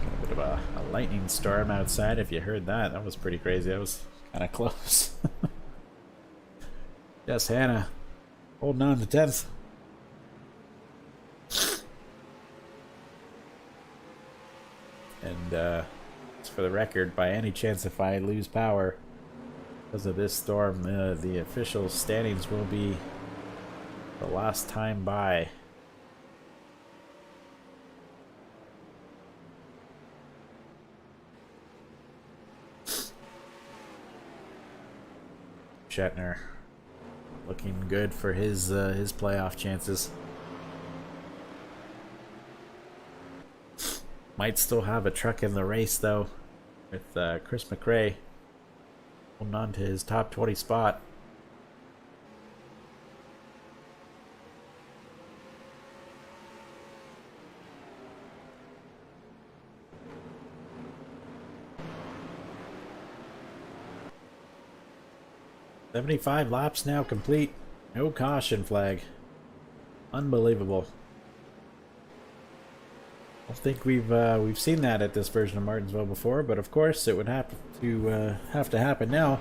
Got a bit of a lightning storm outside. If you heard that, that was pretty crazy. That was kind of close. Yes, Hannah holding on to 10th. And just for the record, by any chance if I lose power because of this storm, the official standings will be the last time by. Shatner looking good for his playoff chances. Might still have a truck in the race though, with Chris McRae holding on to his top 20 spot. "75 laps now complete. No caution flag. Unbelievable. I don't think we've seen that at this version of Martinsville before, but of course it would have to happen now.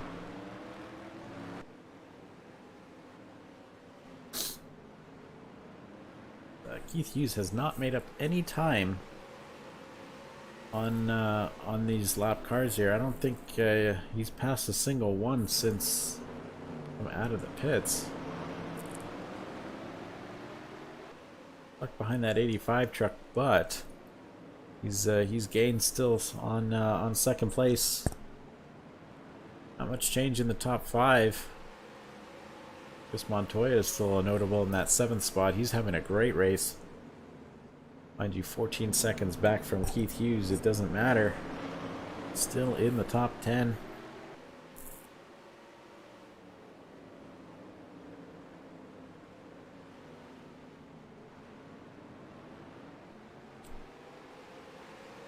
Keith Hughes has not made up any time on these lap cars here. I don't think he's passed a single one since I'm out of the pits. Stuck behind that 85 truck, but he's gained still on second place. Not much change in the top 5. Chris Montoya is still notable in that 7th spot. He's having a great race. Mind you, 14 seconds back from Keith Hughes. It doesn't matter. Still in the top 10.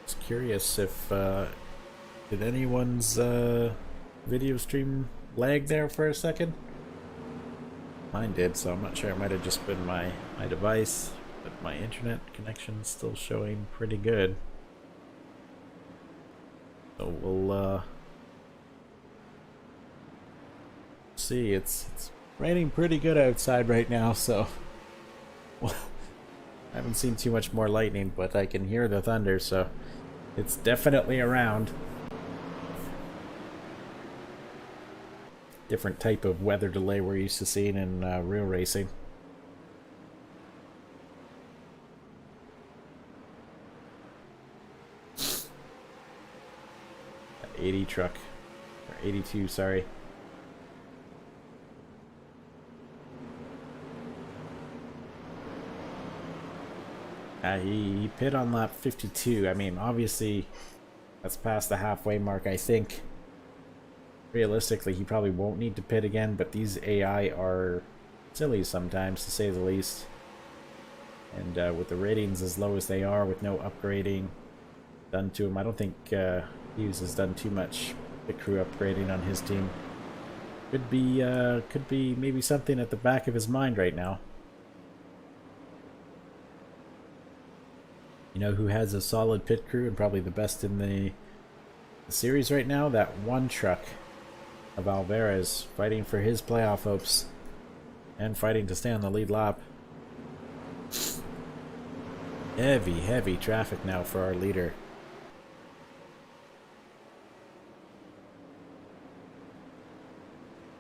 Just curious if did anyone's video stream lag there for a second? Mine did, so I'm not sure. It might have just been my device, but my internet connection is still showing pretty good. So we'll see. It's raining pretty good outside right now, so well, I haven't seen too much more lightning, but I can hear the thunder, so it's definitely around. Different type of weather delay we're used to seeing in real racing. That 80 truck, or 82, sorry. He pit on lap 52. I mean, obviously, that's past the halfway mark, I think. Realistically, he probably won't need to pit again, but these AI are silly sometimes, to say the least. And with the ratings as low as they are, with no upgrading done to him, I don't think Hughes has done too much pit crew upgrading on his team. Could be maybe something at the back of his mind right now. You know who has a solid pit crew and probably the best in the series right now? That one truck of Alvarez, fighting for his playoff hopes and fighting to stay on the lead lap. Heavy traffic now for our leader.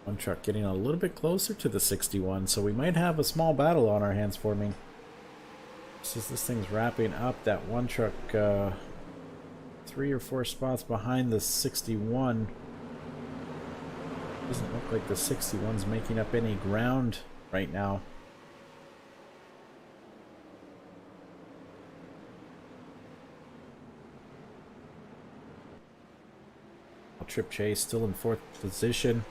One truck getting a little bit closer to the 61, so we might have a small battle on our hands forming. Just as this thing's wrapping up, that one truck 3 or 4 spots behind the 61. Doesn't look like the 61's making up any ground right now. Trip Chase still in 4th position,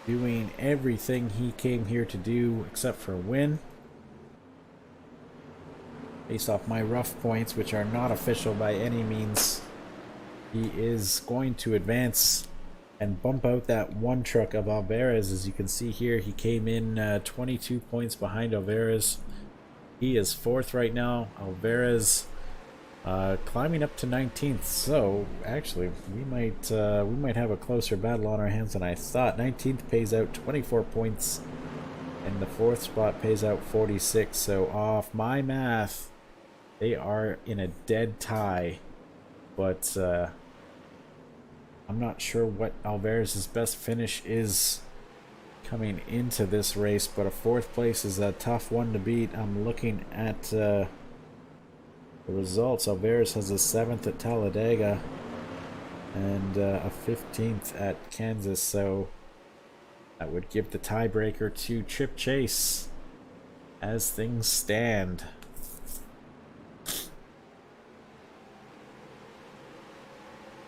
doing everything he came here to do except for win. Based off my rough points, which are not official by any means, he is going to advance and bump out that one truck of Alvarez. As you can see here, he came in 22 points behind Alvarez. He is 4th right now. Alvarez climbing up to 19th, so actually we might have a closer battle on our hands than I thought. 19th pays out 24 points, and the 4th spot pays out 46. So off my math, they are in a dead tie. But I'm not sure what Alvarez's best finish is coming into this race, but a 4th place is a tough one to beat. I'm looking at the results. Alvarez has a 7th at Talladega and a 15th at Kansas, so that would give the tiebreaker to Trip Chase as things stand.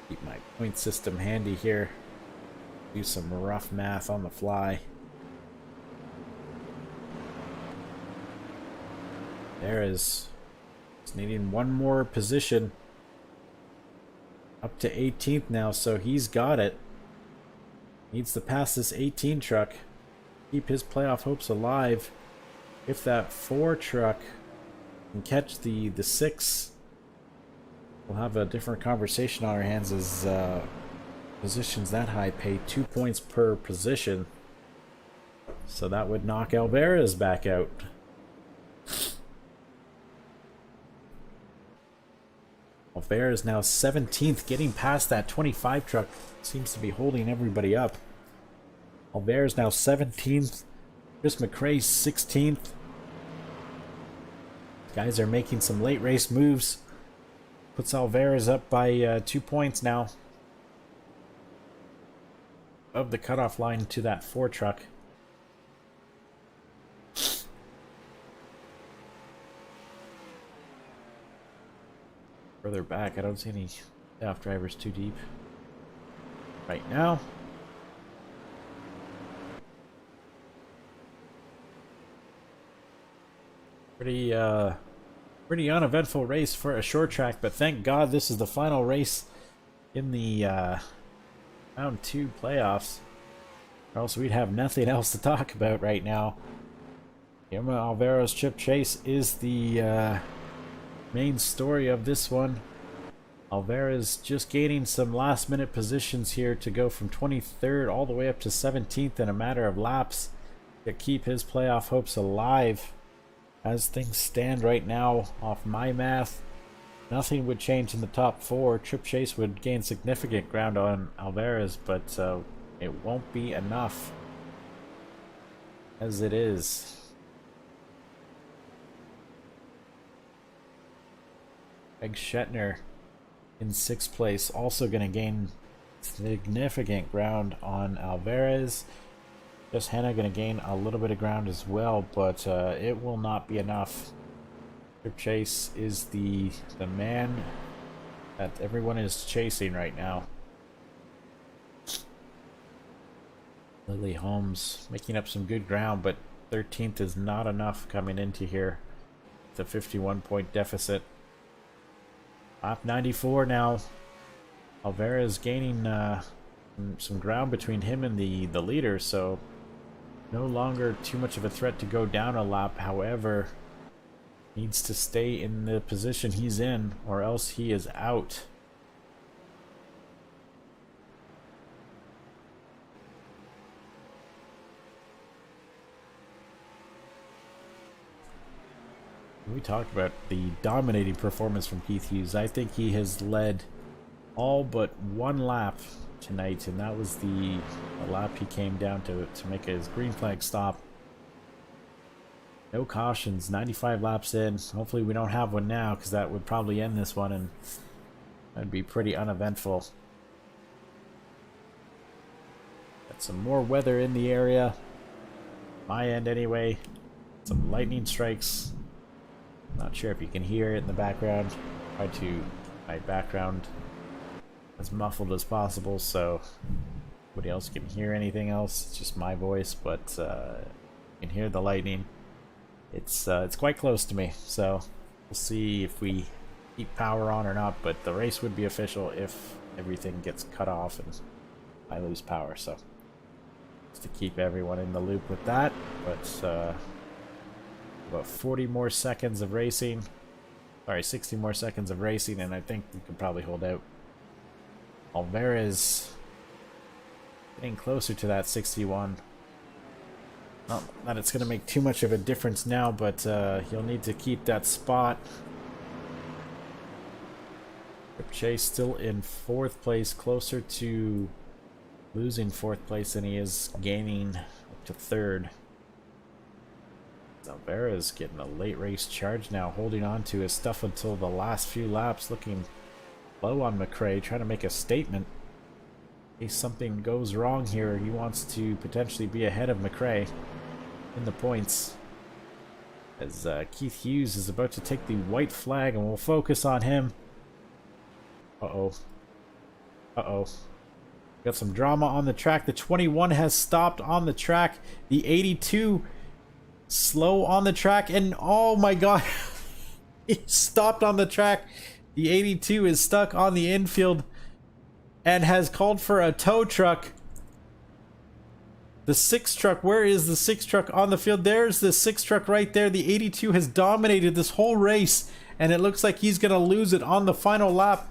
Keep my point system handy here. Do some rough math on the fly. There is needing one more position, up to 18th now, so he's got it. Needs to pass this 18 truck, keep his playoff hopes alive. If that 4 truck can catch the 6, we'll have a different conversation on our hands, as positions that high pay 2 points per position, so that would knock Alvarez back out. Alvarez now 17th, getting past that 25 truck. Seems to be holding everybody up. Alvarez now 17th. Chris McRae 16th. Guys are making some late race moves. Puts Alvarez up by 2 points now. Of the cutoff line to that 4 truck. Further back, I don't see any staff drivers too deep right now. Pretty uneventful race for a short track, but thank God this is the final race in the round 2 playoffs, or else we'd have nothing else to talk about right now. Guillermo Alvarez Trip Chase is the main story of this one. Alvarez just gaining some last minute positions here to go from 23rd all the way up to 17th in a matter of laps to keep his playoff hopes alive. As things stand right now, off my math, nothing would change in the top 4. Trip Chase would gain significant ground on Alvarez, but it won't be enough as it is. Greg Shetner in 6th place, also going to gain significant ground on Alvarez. Just Hannah going to gain a little bit of ground as well, but it will not be enough. Trip Chase is the man that everyone is chasing right now. Lily Holmes making up some good ground, but 13th is not enough coming into here. It's a 51-point deficit. Lap 94 now. Alvarez gaining some ground between him and the leader, so no longer too much of a threat to go down a lap. However, needs to stay in the position he's in, or else he is out. We talked about the dominating performance from Keith Hughes. I think he has led all but one lap tonight, and that was the lap he came down to make his green flag stop. No cautions, 95 laps in. Hopefully we don't have one now, because that would probably end this one, and that'd be pretty uneventful. Got some more weather in the area. My end anyway. Some lightning strikes. Not sure if you can hear it in the background. Try to my background as muffled as possible so nobody else can hear anything else. It's just my voice, but you can hear the lightning. It's quite close to me, so we'll see if we keep power on or not, but the race would be official if everything gets cut off and I lose power, so just to keep everyone in the loop with that. But about 40 more seconds of racing. Sorry, 60 more seconds of racing, and I think we can probably hold out. Alvarez getting closer to that 61. Not that it's going to make too much of a difference now, but he'll need to keep that spot. Chase still in 4th place, closer to losing 4th place than he is gaining up to 3rd. Alvarez getting a late race charge now, holding on to his stuff until the last few laps, looking low on McRae, trying to make a statement. In case something goes wrong here, he wants to potentially be ahead of McRae in the points. As Keith Hughes is about to take the white flag, and we'll focus on him. Uh-oh. Uh-oh. Got some drama on the track. The 21 has stopped on the track. The 82 slow on the track, and oh my god, he stopped on the track. The 82 is stuck on the infield and has called for a tow truck. The 6 truck, where is the 6 truck on the field? There's the 6 truck right there. The 82 has dominated this whole race, and it looks like he's gonna lose it on the final lap.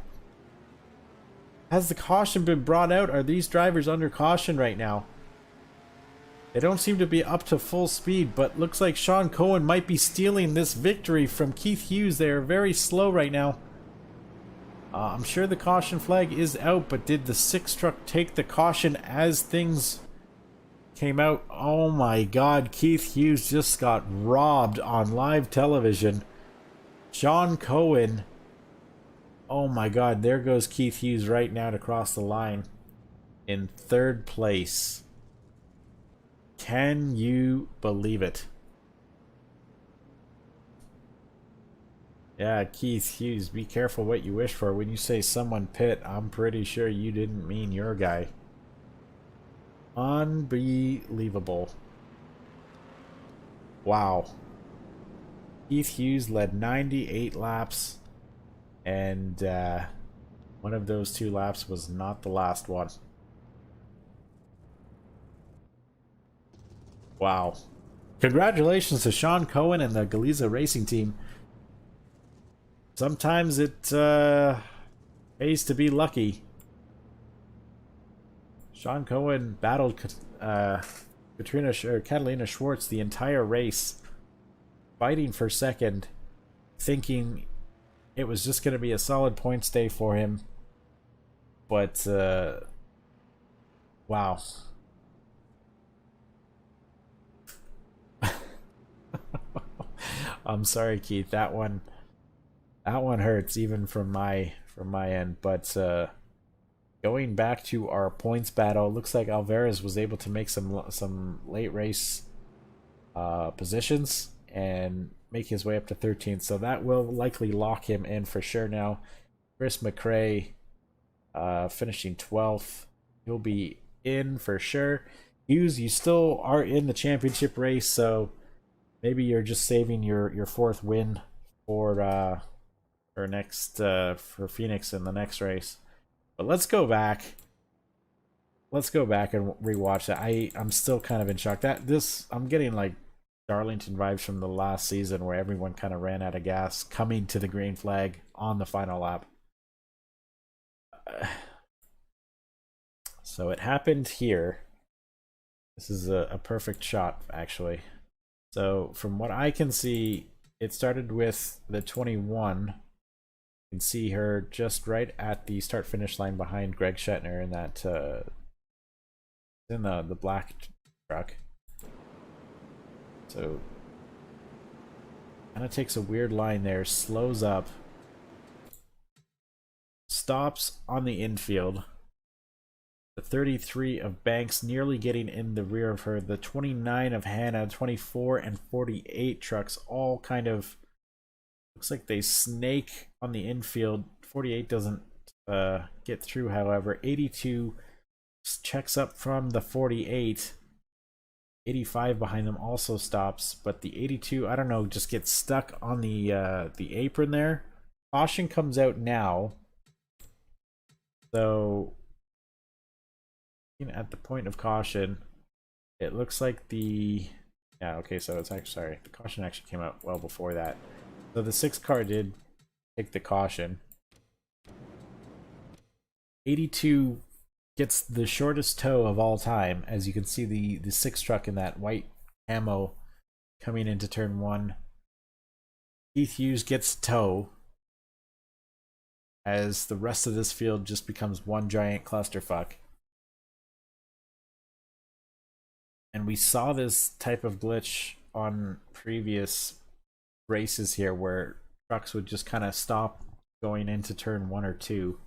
Has the caution been brought out? Are these drivers under caution right now? They don't seem to be up to full speed, but looks like Sean Cohen might be stealing this victory from Keith Hughes. They are very slow right now. I'm sure the caution flag is out, but did the 6 truck take the caution as things came out? Oh my god, Keith Hughes just got robbed on live television. Sean Cohen. Oh my god, there goes Keith Hughes right now to cross the line in 3rd place. Can you believe it? Yeah, Keith Hughes, be careful what you wish for. When you say someone pit, I'm pretty sure you didn't mean your guy. Unbelievable. Wow. Keith Hughes led 98 laps, and one of those 2 laps was not the last one. Wow. Congratulations to Sean Cohen and the Galiza Racing Team. Sometimes it pays to be lucky. Sean Cohen battled Catalina Schwartz the entire race, fighting for 2nd, thinking it was just going to be a solid points day for him. But, wow. I'm sorry, Keith. That one hurts even from my end. But going back to our points battle, looks like Alvarez was able to make some late race positions and make his way up to 13th. So that will likely lock him in for sure now. Chris McRae finishing 12th. He'll be in for sure. Hughes, you still are in the championship race, so maybe you're just saving your 4th win for Phoenix in the next race. But let's go back. Let's go back and rewatch that. I'm still kind of in shock. I'm getting like Darlington vibes from the last season where everyone kind of ran out of gas coming to the green flag on the final lap. So it happened here. This is a perfect shot, actually. So from what I can see, it started with the 21 You can see her just right at the start finish line behind Greg Shetner in that in the black truck. So kind of takes a weird line there, slows up, stops on the infield. The 33 of Banks nearly getting in the rear of her. The 29 of Hannah, 24 and 48 trucks all kind of looks like they snake on the infield. 48 doesn't get through, however. 82 checks up from the 48. 85 behind them also stops, but the 82, I don't know, just gets stuck on the apron there. Caution comes out now. So at the point of caution, it looks like the so it's actually, sorry, the caution actually came out well before that. So the 6 car did take the caution. 82 gets the shortest tow of all time, as you can see the 6 truck in that white camo coming into turn 1. Keith Hughes gets tow as the rest of this field just becomes one giant clusterfuck. And we saw this type of glitch on previous races here where trucks would just kind of stop going into turn 1 or 2.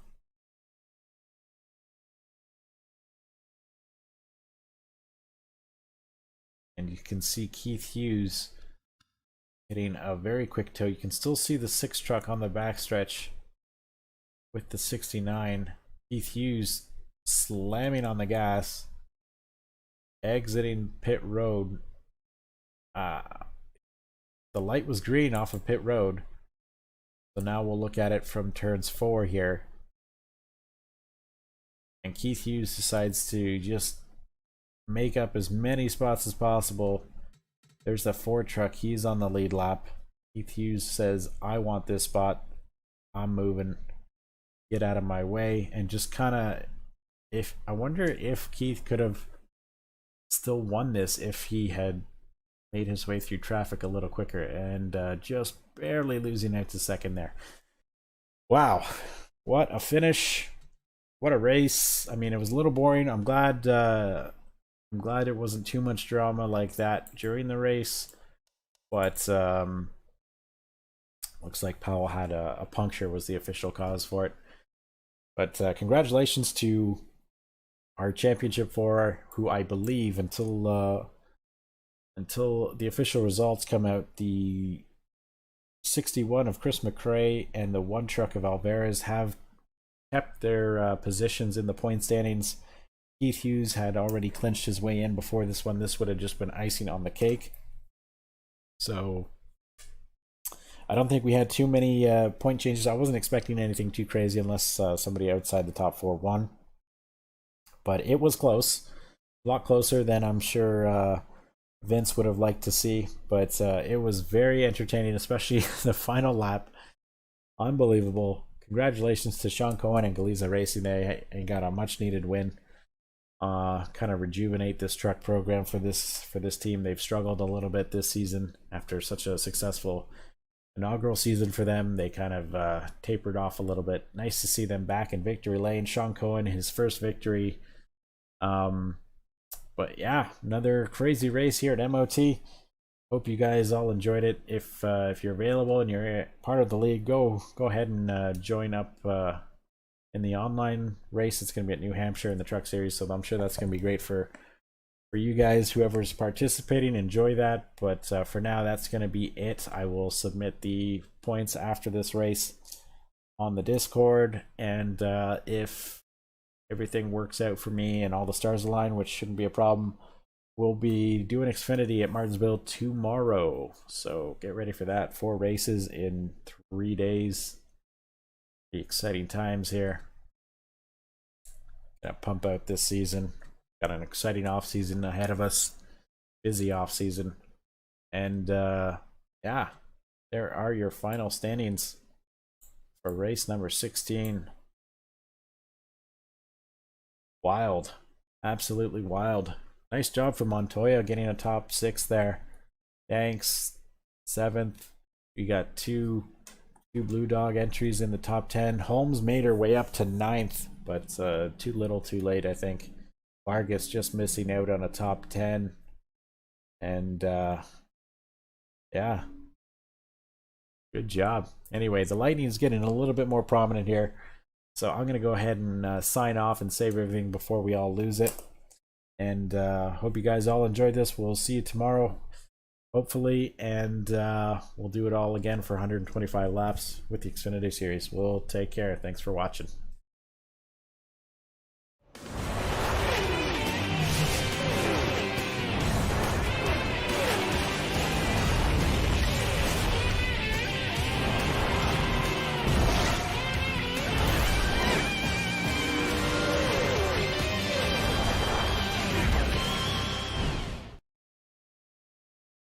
And you can see Keith Hughes hitting a very quick tow. You can still see the 6 truck on the backstretch with the 69. Keith Hughes slamming on the gas, exiting pit road. The light was green off of pit road, so now we'll look at it from turns 4 here. And Keith Hughes decides to just make up as many spots as possible. There's the 4 truck. He's on the lead lap. Keith Hughes says, I want this spot. I'm moving. Get out of my way. And just kind of, I wonder if Keith could have still won this if he had made his way through traffic a little quicker, and just barely losing out to second there. Wow, what a finish. What a race. I mean, it was a little boring. I'm glad it wasn't too much drama like that during the race, but looks like Powell had a puncture was the official cause for it. But congratulations to our championship 4, who I believe until the official results come out, the 61 of Chris McRae and the 1 truck of Alvarez have kept their positions in the point standings. Keith Hughes had already clinched his way in before this one. This would have just been icing on the cake. So I don't think we had too many point changes. I wasn't expecting anything too crazy unless somebody outside the top 4 won. But it was close. A lot closer than I'm sure Vince would have liked to see. But it was very entertaining, especially the final lap. Unbelievable. Congratulations to Sean Cohen and Galiza Racing. They got a much needed win. Kind of rejuvenate this truck program for this team. They've struggled a little bit this season after such a successful inaugural season for them. They kind of tapered off a little bit. Nice to see them back in victory lane. Sean Cohen, his first victory. But yeah, another crazy race here at MOT. Hope you guys all enjoyed it. If you're available and you're part of the league, go ahead and join up in the online race. It's going to be at New Hampshire in the Truck Series, so I'm sure that's going to be great for you guys. Whoever's participating, enjoy that. But for now, that's going to be it. I will submit the points after this race on the Discord, and if everything works out for me and all the stars align, which shouldn't be a problem, we'll be doing Xfinity at Martinsville tomorrow. So get ready for that. 4 races in 3 days. The exciting times here. Gonna pump out this season. Got an exciting off season ahead of us. Busy off season. And yeah, there are your final standings for race number 16. Wild. Absolutely wild. Nice job for Montoya getting a top 6 there. Thanks. 7th. We got 2 2 Blue Dog entries in the top 10. Holmes made her way up to 9th, but too little too late, I think. Vargas just missing out on a top 10. And yeah, good job. Anyway, the lightning's getting a little bit more prominent here. So I'm going to go ahead and sign off and save everything before we all lose it. And hope you guys all enjoyed this. We'll see you tomorrow, hopefully. And we'll do it all again for 125 laps with the Xfinity Series. We'll take care. Thanks for watching.